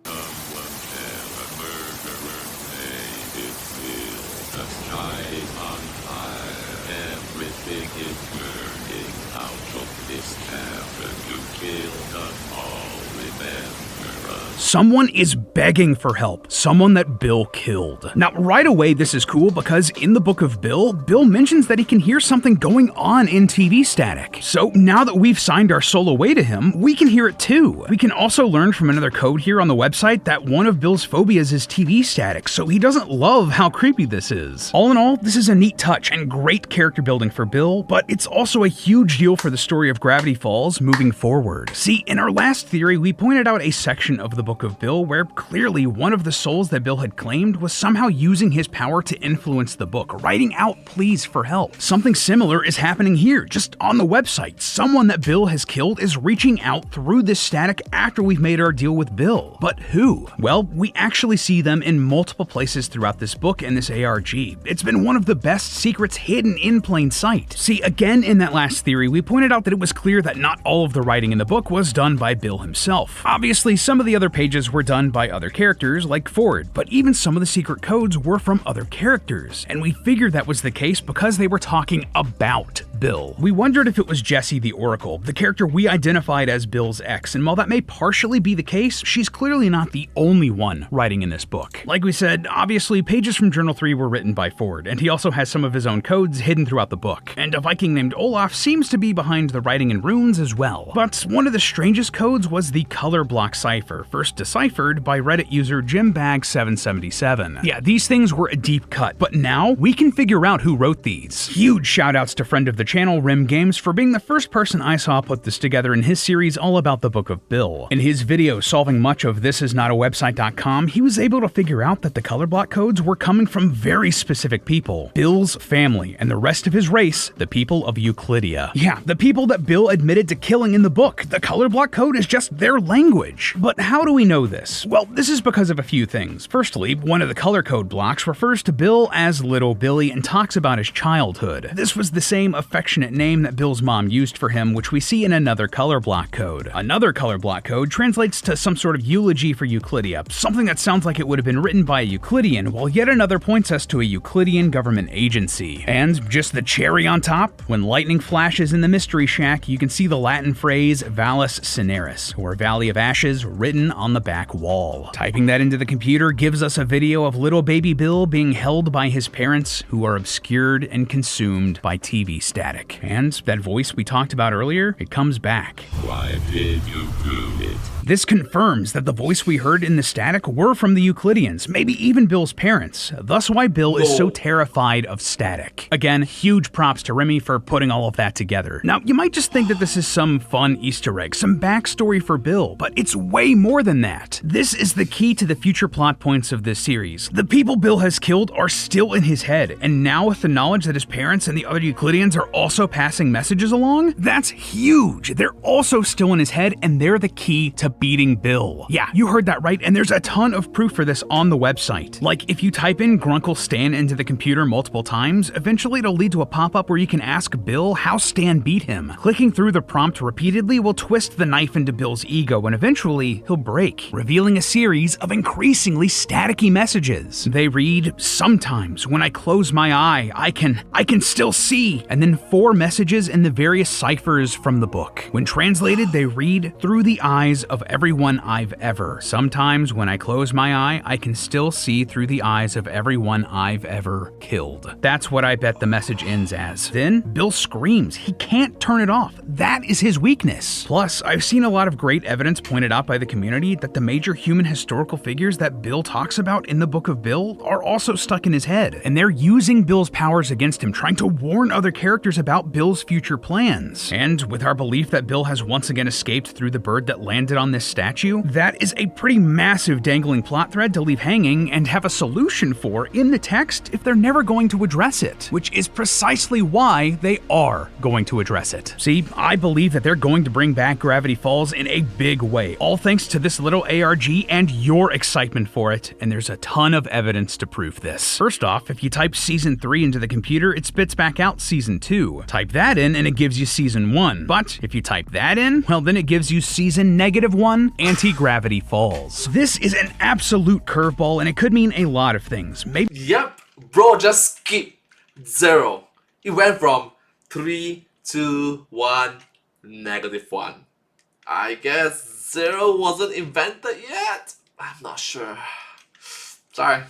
Someone is begging for help. Someone that Bill killed. Now, right away, this is cool because in the Book of Bill, Bill mentions that he can hear something going on in TV static. So now that we've signed our soul away to him, we can hear it too. We can also learn from another code here on the website that one of Bill's phobias is TV static, so he doesn't love how creepy this is. All in all, this is a neat touch and great character building for Bill, but it's also a huge deal for the story of Gravity Falls moving forward. See, in our last theory, we pointed out a section of the Book of Bill where clearly one of the souls that Bill had claimed was somehow using his power to influence the book, writing out pleas for help. Something similar is happening here, just on the website. Someone that Bill has killed is reaching out through this static after we've made our deal with Bill. But who? Well, we actually see them in multiple places throughout this book and this ARG. It's been one of the best secrets hidden in plain sight. See, again in that last theory, we pointed out that it was clear that not all of the writing in the book was done by Bill himself. Obviously, some of the other pages were done by other characters like Ford, but even some of the secret codes were from other characters, and we figured that was the case because they were talking about Bill. We wondered if it was Jessie the Oracle, the character we identified as Bill's ex, and while that may partially be the case, she's clearly not the only one writing in this book. Like we said, obviously pages from Journal 3 were written by Ford, and he also has some of his own codes hidden throughout the book, and a Viking named Olaf seems to be behind the writing in runes as well. But one of the strangest codes was the color block cipher, first deciphered by Reddit user JimBag777. Yeah, these things were a deep cut, but now we can figure out who wrote these. Huge shoutouts to friend of the channel, Rim Games, for being the first person I saw put this together in his series all about the Book of Bill. In his video solving much of thisisnotawebsite.com, he was able to figure out that the color block codes were coming from very specific people. Bill's family, and the rest of his race, the people of Euclidia. Yeah, the people that Bill admitted to killing in the book. The color block code is just their language. But how do we know this? Well, this is because of a few things. Firstly, one of the color code blocks refers to Bill as Little Billy and talks about his childhood. This was the same affectionate name that Bill's mom used for him, which we see in another color block code. Another color block code translates to some sort of eulogy for Euclidia, something that sounds like it would have been written by a Euclidean, while yet another points us to a Euclidean government agency. And just the cherry on top, when lightning flashes in the Mystery Shack, you can see the Latin phrase Vallis Cineris, or Valley of Ashes, written on the back wall. Typing that into the computer gives us a video of little baby Bill being held by his parents, who are obscured and consumed by TV static. And that voice we talked about earlier, it comes back. Why did you do it? This confirms that the voice we heard in the static were from the Euclideans, maybe even Bill's parents, thus why Bill is so terrified of static. Again, huge props to Remy for putting all of that together. Now, you might just think that this is some fun Easter egg, some backstory for Bill, but it's way more than that. This is the key to the future plot points of this series. The people Bill has killed are still in his head, and now with the knowledge that his parents and the other Euclideans are also passing messages along, that's huge. They're also still in his head, and they're the key to beating Bill. Yeah, you heard that right, and there's a ton of proof for this on the website. Like, if you type in Grunkle Stan into the computer multiple times, eventually it'll lead to a pop-up where you can ask Bill how Stan beat him. Clicking through the prompt repeatedly will twist the knife into Bill's ego, and eventually he'll break. week, revealing a series of increasingly staticky messages. They read, "Sometimes when I close my eye, I can still see," and then 4 messages in the various ciphers from the book. When translated, they read, "Through the eyes of everyone I've ever. Sometimes when I close my eye, I can still see through the eyes of everyone I've ever killed." That's what I bet the message ends as. Then, Bill screams. He can't turn it off. That is his weakness. Plus, I've seen a lot of great evidence pointed out by the community that the major human historical figures that Bill talks about in the Book of Bill are also stuck in his head, and they're using Bill's powers against him, trying to warn other characters about Bill's future plans. And with our belief that Bill has once again escaped through the bird that landed on this statue, that is a pretty massive dangling plot thread to leave hanging and have a solution for in the text if they're never going to address it, which is precisely why they are going to address it. See, I believe that they're going to bring back Gravity Falls in a big way, all thanks to this little ARG and your excitement for it, and there's a ton of evidence to prove this. First off, if you type Season 3 into the computer, it spits back out Season 2. Type that in and it gives you Season 1. But if you type that in, well then it gives you Season -1, Anti-Gravity Falls. This is an absolute curveball and it could mean a lot of things. Maybe Yep, bro just skipped 0. It went from 3, 2, 1, -1. I guess 0 wasn't invented yet? I'm not sure. Sorry.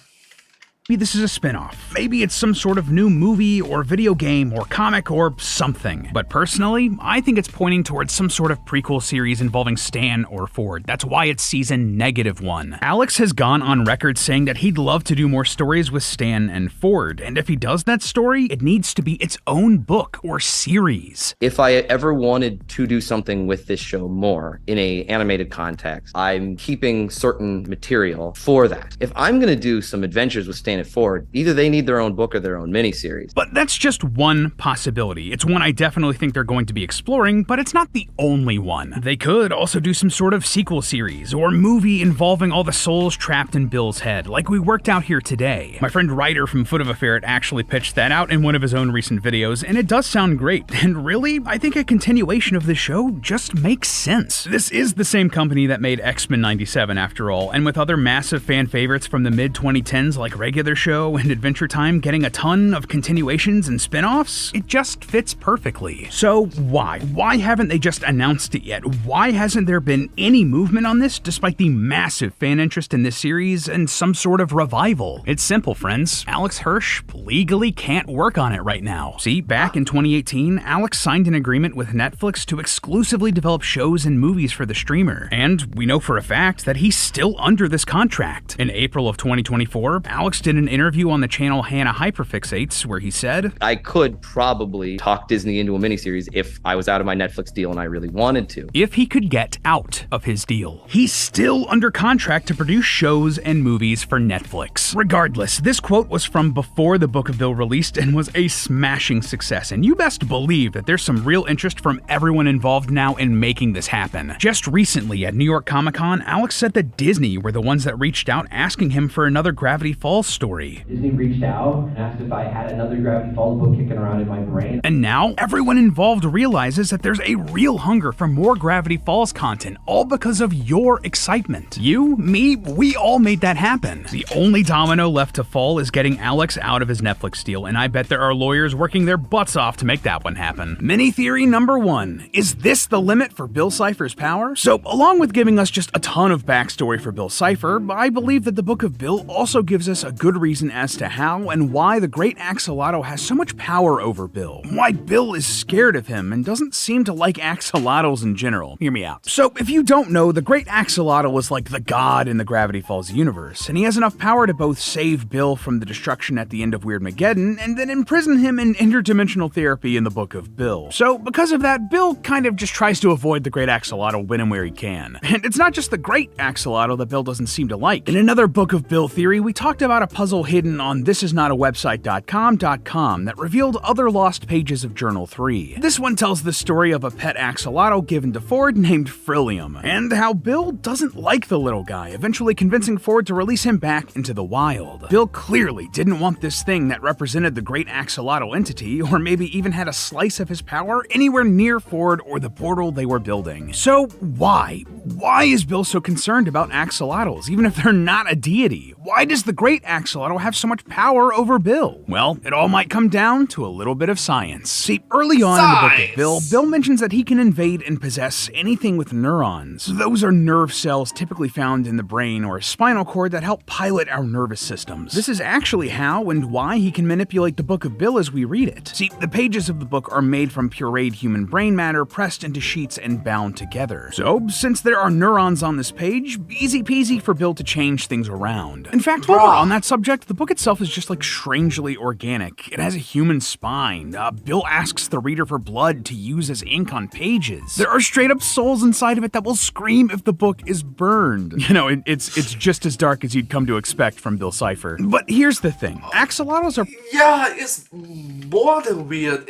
this is a spin-off. Maybe it's some sort of new movie or video game or comic or something. But personally, I think it's pointing towards some sort of prequel series involving Stan or Ford. That's why it's Season -1. Alex has gone on record saying that he'd love to do more stories with Stan and Ford, and if he does that story, it needs to be its own book or series. If I ever wanted to do something with this show more in a animated context, I'm keeping certain material for that. If I'm going to do some adventures with Stan and Ford, either they need their own book or their own miniseries. But that's just one possibility. It's one I definitely think they're going to be exploring, but it's not the only one. They could also do some sort of sequel series or movie involving all the souls trapped in Bill's head, like we worked out here today. My friend Ryder from Foot of a Ferret actually pitched that out in one of his own recent videos, and it does sound great. And really, I think a continuation of the show just makes sense. This is the same company that made X-Men 97 after all, and with other massive fan favorites from the mid-2010s like Regular Show and Adventure Time getting a ton of continuations and spin-offs, it just fits perfectly. So why? Why haven't they just announced it yet? Why hasn't there been any movement on this despite the massive fan interest in this series and some sort of revival? It's simple, friends. Alex Hirsch legally can't work on it right now. See, back in 2018, Alex signed an agreement with Netflix to exclusively develop shows and movies for the streamer, and we know for a fact that he's still under this contract. In April of 2024, Alex did an interview on the channel Hannah Hyperfixates where he said, I could probably talk Disney into a miniseries if I was out of my Netflix deal and I really wanted to. if he could get out of his deal. He's still under contract to produce shows and movies for Netflix. Regardless, this quote was from before the Book of Bill released and was a smashing success, and you best believe that there's some real interest from everyone involved now in making this happen. Just recently at New York Comic Con, Alex said that Disney were the ones that reached out asking him for another Gravity Falls story. Disney reached out and asked if I had another Gravity Falls book kicking around in my brain. And now, everyone involved realizes that there's a real hunger for more Gravity Falls content, all because of your excitement. You, me, we all made that happen. The only domino left to fall is getting Alex out of his Netflix deal, and I bet there are lawyers working their butts off to make that one happen. Mini theory number 1. Is this the limit for Bill Cipher's power? So, along with giving us just a ton of backstory for Bill Cipher, I believe that the Book of Bill also gives us a good reason as to how and why the Great Axolotl has so much power over Bill. Why Bill is scared of him and doesn't seem to like axolotls in general. Hear me out. So, if you don't know, the Great Axolotl is like the god in the Gravity Falls universe, and he has enough power to both save Bill from the destruction at the end of Weirdmageddon and then imprison him in interdimensional therapy in the Book of Bill. So, because of that, Bill kind of just tries to avoid the Great Axolotl when and where he can. And it's not just the Great Axolotl that Bill doesn't seem to like. In another Book of Bill theory, we talked about a puzzle hidden on thisisnotawebsite.com that revealed other lost pages of Journal 3. This one tells the story of a pet axolotl given to Ford named Frillium, and how Bill doesn't like the little guy, eventually convincing Ford to release him back into the wild. Bill clearly didn't want this thing that represented the Great Axolotl entity, or maybe even had a slice of his power, anywhere near Ford or the portal they were building. So why? Why is Bill so concerned about axolotls, even if they're not a deity? Why does the great axolotl have so much power over Bill? Well, it all might come down to a little bit of science. See, early on in the book of Bill, Bill mentions that he can invade and possess anything with neurons. Those are nerve cells typically found in the brain or spinal cord that help pilot our nervous systems. This is actually how and why he can manipulate the book of Bill as we read it. See, the pages of the book are made from pureed human brain matter pressed into sheets and bound together. So, since there are neurons on this page, easy peasy for Bill to change things around. In fact, while we're on that subject, the book itself is just like strangely organic. It has a human spine. Bill asks the reader for blood to use as ink on pages. There are straight up souls inside of it that will scream if the book is burned. You know, it's just as dark as you'd come to expect from Bill Cipher. But here's the thing. Axolotls are Yeah, it's more than weird.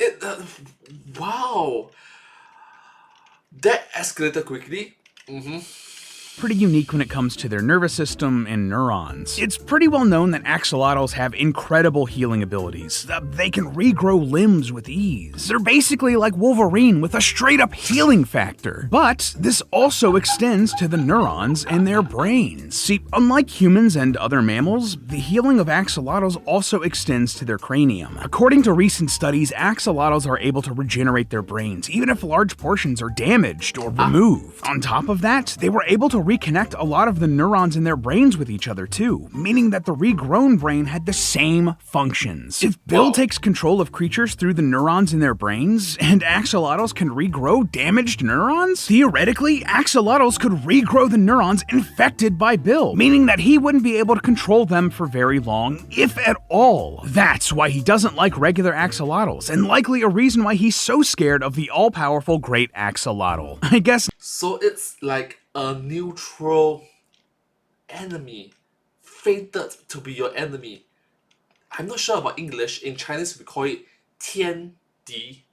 Wow. That escalated quickly. pretty unique when it comes to their nervous system and neurons. It's pretty well known that axolotls have incredible healing abilities. They can regrow limbs with ease. They're basically like Wolverine with a straight-up healing factor. But this also extends to the neurons in their brains. See, unlike humans and other mammals, the healing of axolotls also extends to their cranium. According to recent studies, axolotls are able to regenerate their brains, even if large portions are damaged or removed. On top of that, they were able to reconnect a lot of the neurons in their brains with each other too, meaning that the regrown brain had the same functions. If Bill takes control of creatures through the neurons in their brains, and axolotls can regrow damaged neurons, theoretically, axolotls could regrow the neurons infected by Bill, meaning that he wouldn't be able to control them for very long, if at all. That's why he doesn't like regular axolotls, and likely a reason why he's so scared of the all-powerful great axolotl. I guess. So it's like a neutral enemy, fated to be your enemy. I'm not sure about English. In Chinese, we call it 天敌.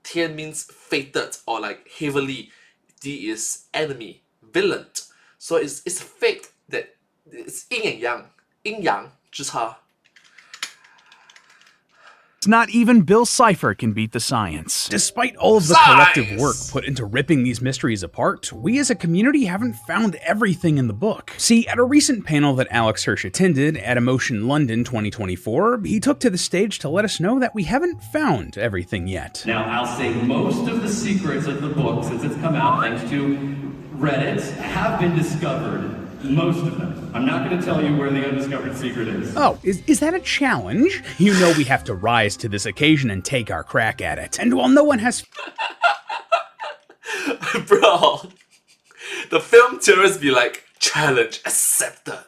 天 means fated or like heavily. 敌 is enemy, villain. So it's fate that it's yin and yang, 阴阳之差. Not even Bill Cipher can beat the science. Despite all of the collective work put into ripping these mysteries apart, we as a community haven't found everything in the book. See, at a recent panel that Alex Hirsch attended at Emotion London 2024, he took to the stage to let us know that we haven't found everything yet. Now, I'll say most of the secrets of the book, since it's come out thanks to Reddit, have been discovered. Most of them. I'm not going to tell you where the undiscovered secret is. Oh, is that a challenge? You know we have to rise to this occasion and take our crack at it. And while no one has... Bro, the film theorists be like, challenge accepted.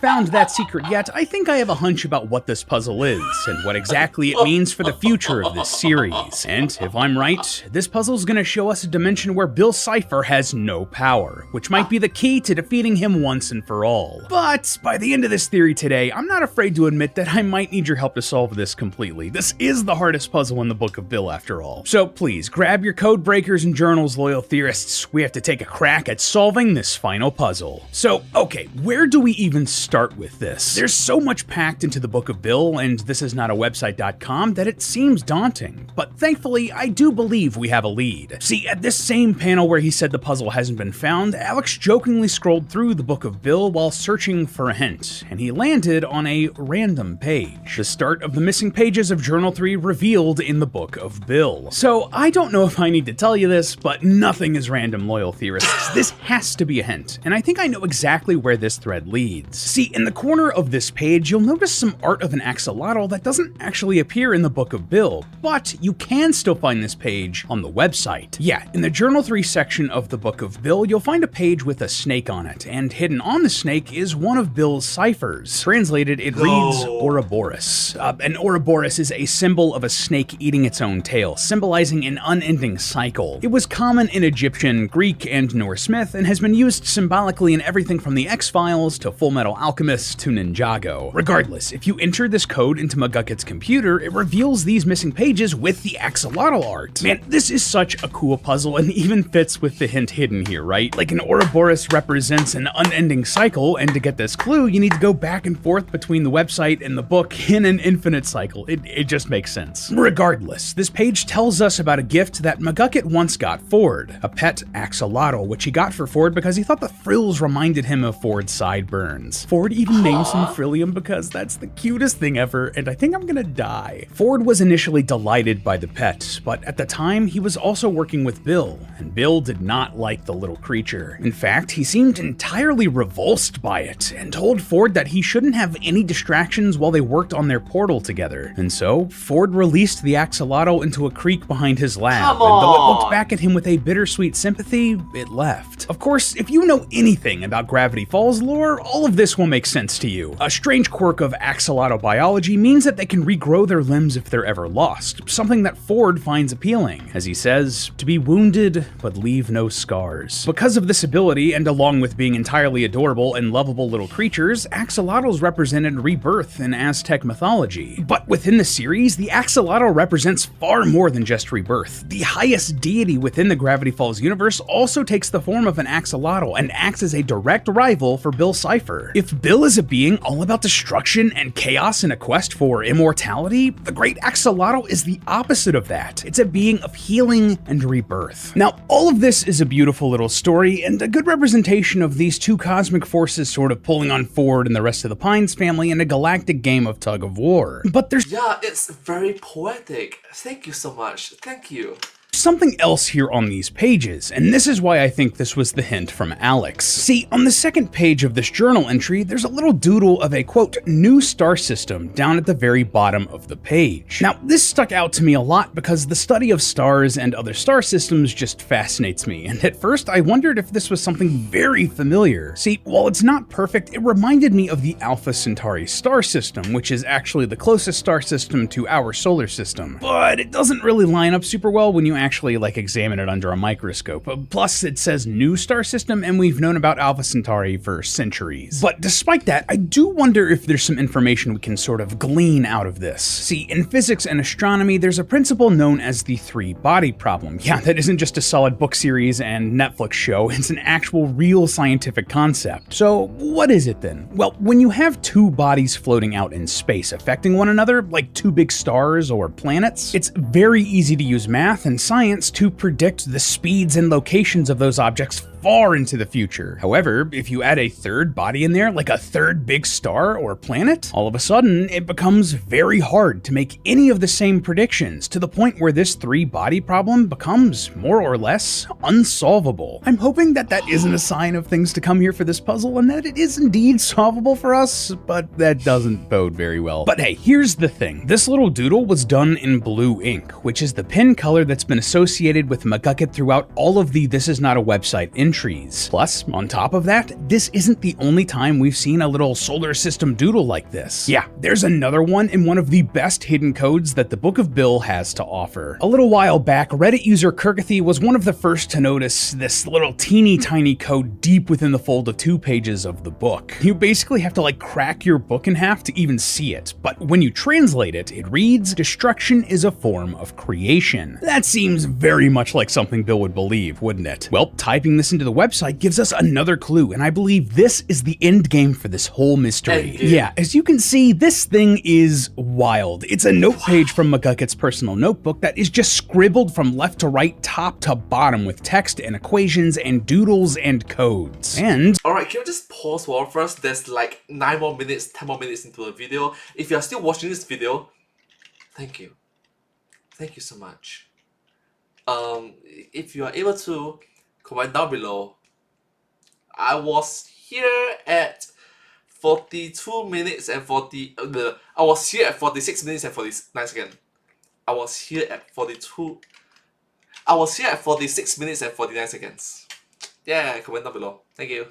found that secret yet, I think I have a hunch about what this puzzle is, and what exactly it means for the future of this series. And if I'm right, this puzzle's gonna show us a dimension where Bill Cipher has no power, which might be the key to defeating him once and for all. But by the end of this theory today, I'm not afraid to admit that I might need your help to solve this completely. This is the hardest puzzle in the Book of Bill after all. So please, grab your code breakers and journals, loyal theorists. We have to take a crack at solving this final puzzle. So, okay, where do we even start with this? There's so much packed into the Book of Bill, and this is not a website.com, that it seems daunting. But thankfully, I do believe we have a lead. See, at this same panel where he said the puzzle hasn't been found, Alex jokingly scrolled through the Book of Bill while searching for a hint, and he landed on a random page. The start of the missing pages of Journal 3 revealed in the Book of Bill. So, I don't know if I need to tell you this, but nothing is random, loyal theorists. This has to be a hint, and I think I know exactly where this thread leads. See, in the corner of this page, you'll notice some art of an axolotl that doesn't actually appear in the Book of Bill, but you can still find this page on the website. Yeah, in the Journal 3 section of the Book of Bill, you'll find a page with a snake on it, and hidden on the snake is one of Bill's ciphers. Translated, it reads Ouroboros. An Ouroboros is a symbol of a snake eating its own tail, symbolizing an unending cycle. It was common in Egyptian, Greek, and Norse myth, and has been used symbolically in everything from the X-Files to Full Metal alchemist to Ninjago. Regardless, if you enter this code into McGucket's computer, it reveals these missing pages with the axolotl art. Man, this is such a cool puzzle and even fits with the hint hidden here, right? Like an Ouroboros represents an unending cycle, and to get this clue, you need to go back and forth between the website and the book in an infinite cycle. It just makes sense. Regardless, this page tells us about a gift that McGucket once got Ford, a pet axolotl, which he got for Ford because he thought the frills reminded him of Ford's sideburns. Ford even names him Frillium because that's the cutest thing ever, and I think I'm gonna die. Ford was initially delighted by the pet, but at the time, he was also working with Bill, and Bill did not like the little creature. In fact, he seemed entirely revulsed by it, and told Ford that he shouldn't have any distractions while they worked on their portal together. And so, Ford released the axolotl into a creek behind his lab, and though it looked back at him with a bittersweet sympathy, it left. Of course, if you know anything about Gravity Falls lore, all of this will make sense to you. A strange quirk of axolotl biology means that they can regrow their limbs if they're ever lost, something that Ford finds appealing. As he says, to be wounded but leave no scars. Because of this ability, and along with being entirely adorable and lovable little creatures, axolotls represented rebirth in Aztec mythology. But within the series, the axolotl represents far more than just rebirth. The highest deity within the Gravity Falls universe also takes the form of an axolotl and acts as a direct rival for Bill Cipher. If Bill is a being all about destruction and chaos in a quest for immortality, the great axolotl is the opposite of that. It's a being of healing and rebirth. Now, all of this is a beautiful little story and a good representation of these two cosmic forces sort of pulling on Ford and the rest of the Pines family in a galactic game of tug of war. But there's Yeah, it's very poetic. Thank you so much. Thank you. something else here on these pages, and this is why I think this was the hint from Alex. See, on the second page of this journal entry, there's a little doodle of a, quote, new star system down at the very bottom of the page. Now, this stuck out to me a lot because the study of stars and other star systems just fascinates me, and at first I wondered if this was something very familiar. See, while it's not perfect, it reminded me of the Alpha Centauri star system, which is actually the closest star system to our solar system. But it doesn't really line up super well when you actually examine it under a microscope. Plus, it says new star system, and we've known about Alpha Centauri for centuries. But despite that, I do wonder if there's some information we can sort of glean out of this. See, in physics and astronomy, there's a principle known as the three-body problem. Yeah, that isn't just a solid book series and Netflix show, it's an actual real scientific concept. So, what is it then? Well, when you have two bodies floating out in space affecting one another, like two big stars or planets, it's very easy to use math and science to predict the speeds and locations of those objects far into the future. However, if you add a third body in there, like a third big star or planet, all of a sudden it becomes very hard to make any of the same predictions, to the point where this three-body problem becomes more or less unsolvable. I'm hoping that that isn't a sign of things to come here for this puzzle, and that it is indeed solvable for us, but that doesn't bode very well. But hey, here's the thing. This little doodle was done in blue ink, which is the pen color that's been associated with McGucket throughout all of the This Is Not a Website entries. Plus, on top of that, this isn't the only time we've seen a little solar system doodle like this. Yeah, there's another one in one of the best hidden codes that the Book of Bill has to offer. A little while back, Reddit user Kirkathy was one of the first to notice this little teeny tiny code deep within the fold of 2 pages of the book. You basically have to crack your book in half to even see it, but when you translate it, it reads, "Destruction is a form of creation." That seems very much like something Bill would believe, wouldn't it? Well, typing this into the website gives us another clue, and I believe this is the end game for this whole mystery. Yeah, as you can see, this thing is wild. It's a note page from McGucket's personal notebook that is just scribbled from left to right, top to bottom, with text and equations and doodles and codes. And Alright, can we just pause for first? There's 9 more minutes, 10 more minutes into the video. If you are still watching this video, thank you. Thank you so much. If you are able to, comment down below. I was here at 42 minutes and 40... I was here at 46 minutes and 49 seconds. I was here at 46 minutes and 49 seconds. Yeah, comment down below. Thank you.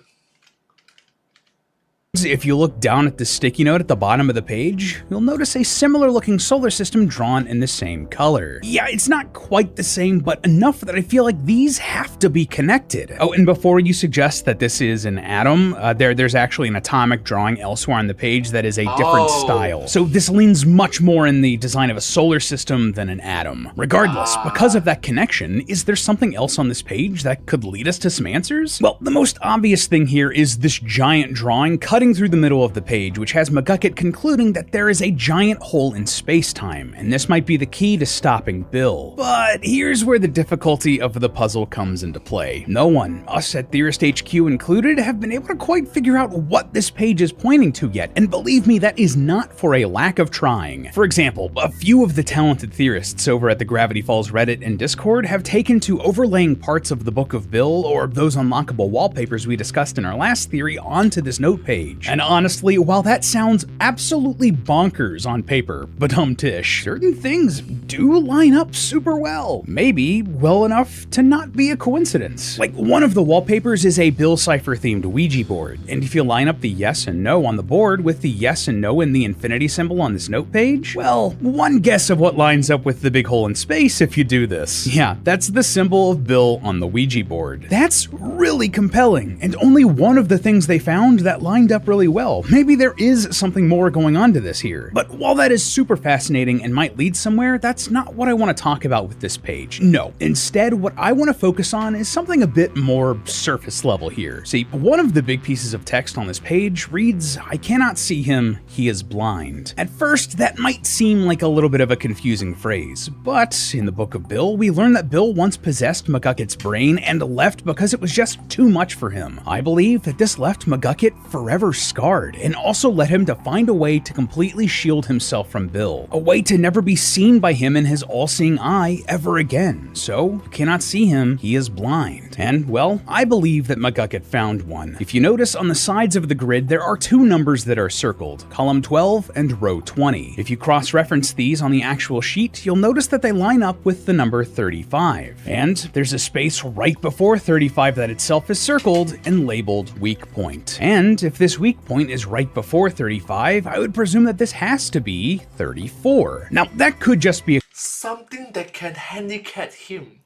If you look down at the sticky note at the bottom of the page, you'll notice a similar looking solar system drawn in the same color. Yeah, it's not quite the same, but enough that I feel like these have to be connected. Oh, and before you suggest that this is an atom, there's actually an atomic drawing elsewhere on the page that is a different style. So this leans much more in the design of a solar system than an atom. Regardless, because of that connection, is there something else on this page that could lead us to some answers? Well, the most obvious thing here is this giant drawing cutting through the middle of the page, which has McGucket concluding that there is a giant hole in space-time, and this might be the key to stopping Bill. But here's where the difficulty of the puzzle comes into play. No one, us at Theorist HQ included, have been able to quite figure out what this page is pointing to yet, and believe me, that is not for a lack of trying. For example, a few of the talented theorists over at the Gravity Falls Reddit and Discord have taken to overlaying parts of the Book of Bill or those unlockable wallpapers we discussed in our last theory onto this note page. And honestly, while that sounds absolutely bonkers on paper, tish, certain things do line up super well. Maybe well enough to not be a coincidence. Like, one of the wallpapers is a Bill Cipher themed Ouija board, and if you line up the yes and no on the board with the yes and no and the infinity symbol on this note page, well, one guess of what lines up with the big hole in space if you do this. Yeah, that's the symbol of Bill on the Ouija board. That's really compelling, and only one of the things they found that lined up really well. Maybe there is something more going on to this here. But while that is super fascinating and might lead somewhere, that's not what I want to talk about with this page. No. Instead, what I want to focus on is something a bit more surface level here. See, one of the big pieces of text on this page reads, "I cannot see him, he is blind." At first, that might seem like a little bit of a confusing phrase, but in the Book of Bill, we learn that Bill once possessed McGucket's brain and left because it was just too much for him. I believe that this left McGucket forever scarred, and also led him to find a way to completely shield himself from Bill, a way to never be seen by him in his all-seeing eye ever again. So, you cannot see him, he is blind. And, well, I believe that McGucket found one. If you notice on the sides of the grid, there are two numbers that are circled, column 12 and row 20. If you cross-reference these on the actual sheet, you'll notice that they line up with the number 35. And there's a space right before 35 that itself is circled and labeled weak point. And if this weak point is right before 35, I would presume that this has to be 34. Now, that could just be Something that can handicap him.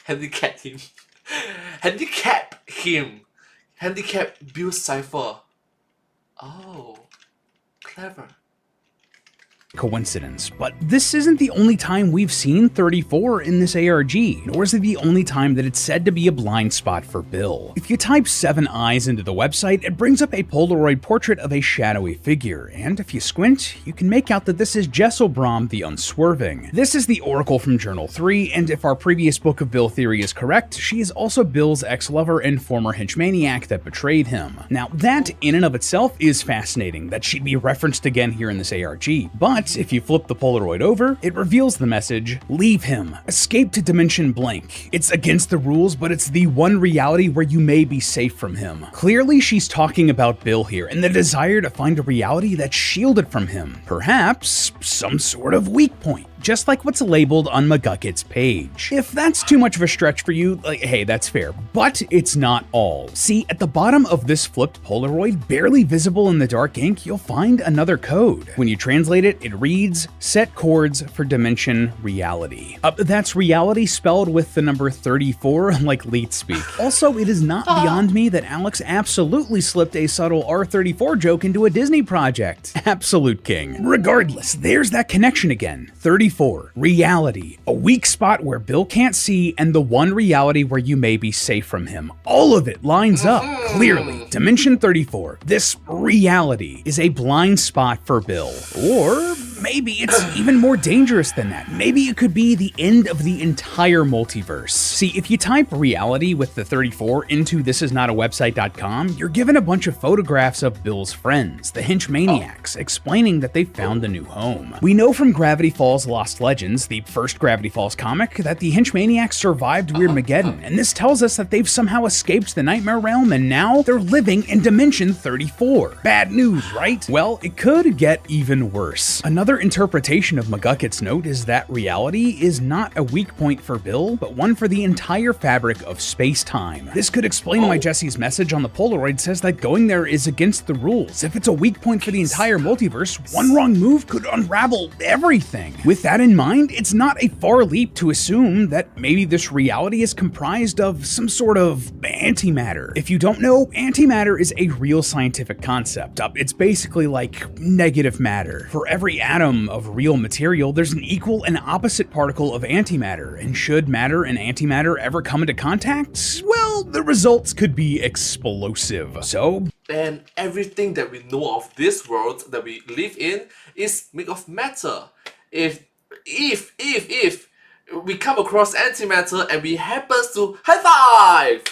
Handicap him. Handicap him. Handicap Bill Cipher. Oh, clever. coincidence, but this isn't the only time we've seen 34 in this ARG, nor is it the only time that it's said to be a blind spot for Bill. If you type 7 eyes into the website, it brings up a Polaroid portrait of a shadowy figure, and if you squint, you can make out that this is Jesselbrom the Unswerving. This is the Oracle from Journal 3, and if our previous Book of Bill theory is correct, she is also Bill's ex-lover and former henchmaniac that betrayed him. Now, that in and of itself is fascinating, that she'd be referenced again here in this ARG, but if you flip the Polaroid over, it reveals the message, "Leave him. Escape to Dimension Blank. It's against the rules, but it's the one reality where you may be safe from him." Clearly, she's talking about Bill here and the desire to find a reality that's shielded from him. Perhaps some sort of weak point, just like what's labeled on McGucket's page. If that's too much of a stretch for you, hey, that's fair, but it's not all. See, at the bottom of this flipped Polaroid, barely visible in the dark ink, you'll find another code. When you translate it, it reads, "Set chords for dimension reality." That's reality spelled with the number 34, like Leet speak. Also, it is not beyond me that Alex absolutely slipped a subtle R34 joke into a Disney project. Absolute king. Regardless, there's that connection again. 34, reality, a weak spot where Bill can't see, and the one reality where you may be safe from him. All of it lines up, clearly. Dimension 34, this reality, is a blind spot for Bill. Or maybe it's even more dangerous than that. Maybe it could be the end of the entire multiverse. See, if you type reality with the 34 into thisisnotawebsite.com, you're given a bunch of photographs of Bill's friends, the henchmaniacs, explaining that they found a new home. We know from Gravity Falls Lost Legends, the first Gravity Falls comic, that the henchmaniacs survived Weirdmageddon, and this tells us that they've somehow escaped the Nightmare Realm and now they're living in Dimension 34. Bad news, right? Well, it could get even worse. Another Another interpretation of McGuckett's note is that reality is not a weak point for Bill, but one for the entire fabric of space-time. This could explain why Jesse's message on the Polaroid says that going there is against the rules. If it's a weak point for the entire multiverse, one wrong move could unravel everything. With that in mind, it's not a far leap to assume that maybe this reality is comprised of some sort of antimatter. If you don't know, antimatter is a real scientific concept. It's basically like negative matter. For every atom of real material, there's an equal and opposite particle of antimatter, and should matter and antimatter ever come into contact, well, the results could be explosive. So, and everything that we know of this world that we live in is made of matter. If we come across antimatter and we happen to high five!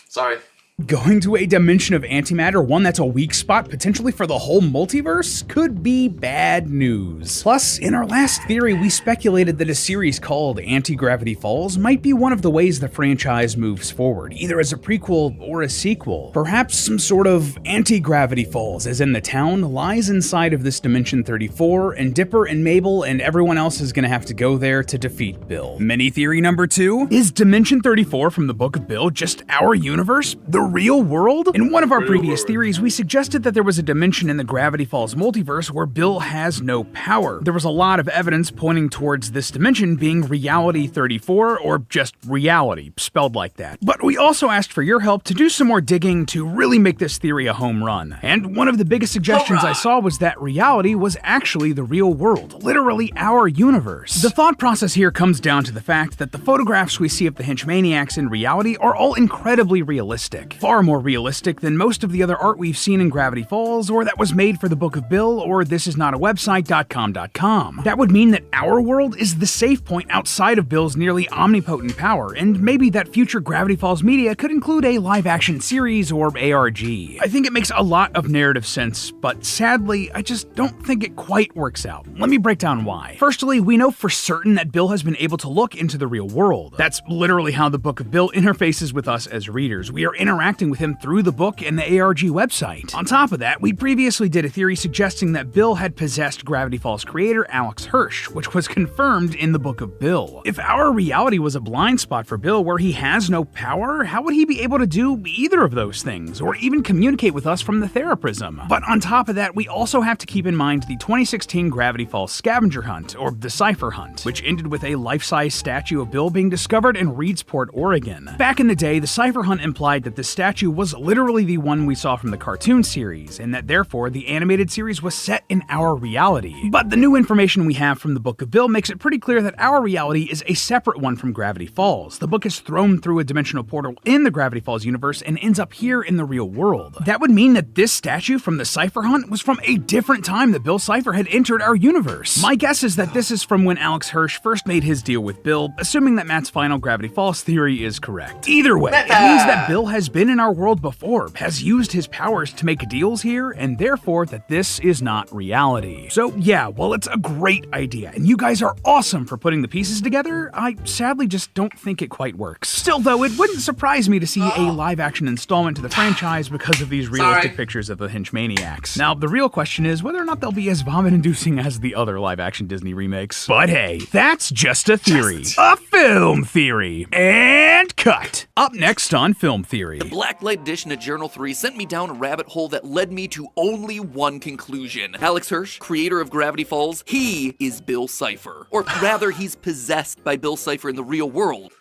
Sorry. Going to a dimension of antimatter, one that's a weak spot potentially for the whole multiverse, could be bad news. Plus, in our last theory, we speculated that a series called Anti-Gravity Falls might be one of the ways the franchise moves forward, either as a prequel or a sequel. Perhaps some sort of Anti-Gravity Falls, as in the town, lies inside of this Dimension 34, and Dipper and Mabel and everyone else is gonna have to go there to defeat Bill. Mini theory number 2, is Dimension 34 from the Book of Bill just our universe? The real world? In one of our previous theories, we suggested that there was a dimension in the Gravity Falls multiverse where Bill has no power. There was a lot of evidence pointing towards this dimension being Reality 34, or just reality, spelled like that. But we also asked for your help to do some more digging to really make this theory a home run. And one of the biggest suggestions I saw was that reality was actually the real world, literally our universe. The thought process here comes down to the fact that the photographs we see of the Henchmaniacs in reality are all incredibly realistic. Far more realistic than most of the other art we've seen in Gravity Falls, or that was made for the Book of Bill, or thisisnotawebsite.com.com. That would mean that our world is the safe point outside of Bill's nearly omnipotent power, and maybe that future Gravity Falls media could include a live-action series or ARG. I think it makes a lot of narrative sense, but sadly, I just don't think it quite works out. Let me break down why. Firstly, we know for certain that Bill has been able to look into the real world. That's literally how the Book of Bill interfaces with us as readers. We are interacting with him through the book and the ARG website. On top of that, we previously did a theory suggesting that Bill had possessed Gravity Falls creator Alex Hirsch, which was confirmed in the Book of Bill. If our reality was a blind spot for Bill where he has no power, how would he be able to do either of those things, or even communicate with us from the Theraprism? But on top of that, we also have to keep in mind the 2016 Gravity Falls scavenger hunt, or the Cypher Hunt, which ended with a life-size statue of Bill being discovered in Reedsport, Oregon. Back in the day, the Cypher Hunt implied that the statue was literally the one we saw from the cartoon series, and that therefore the animated series was set in our reality. But the new information we have from the Book of Bill makes it pretty clear that our reality is a separate one from Gravity Falls. The book is thrown through a dimensional portal in the Gravity Falls universe and ends up here in the real world. That would mean that this statue from the Cypher Hunt was from a different time that Bill Cypher had entered our universe. My guess is that this is from when Alex Hirsch first made his deal with Bill, assuming that Matt's final Gravity Falls theory is correct. Either way, it means that Bill has been in our world before, has used his powers to make deals here, and therefore that this is not reality. So yeah, while it's a great idea, and you guys are awesome for putting the pieces together, I sadly just don't think it quite works. Still though, it wouldn't surprise me to see a live-action installment to the franchise because of these realistic pictures of the Henchmaniacs. Now, the real question is whether or not they'll be as vomit-inducing as the other live-action Disney remakes. But hey, that's just a theory. A film theory. And cut! Up next on Film Theory. Blacklight edition of Journal 3 sent me down a rabbit hole that led me to only one conclusion. Alex Hirsch, creator of Gravity Falls, he is Bill Cypher. Or rather, he's possessed by Bill Cypher in the real world.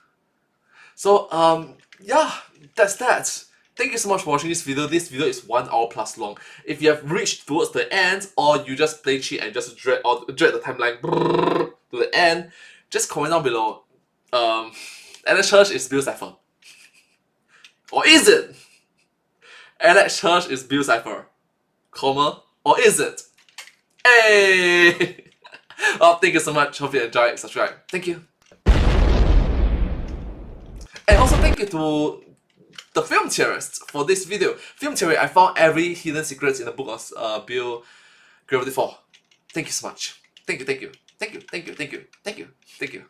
So, yeah, that's that. Thank you so much for watching this video. This video is 1 hour plus long. If you have reached towards the end, or you just play cheat and just drag the timeline to the end, just comment down below. Alex Hirsch is Bill Cypher. Or is it? Alex Hirsch is Bill Cypher, comma, or is it? Hey! Oh, thank you so much. Hope you enjoyed. Subscribe. Thank you. And also thank you to the film theorist for this video. Film theory, I found every hidden secrets in the book of Bill Gravity Falls. Thank you so much. Thank you, thank you, thank you, thank you, thank you, thank you, thank you.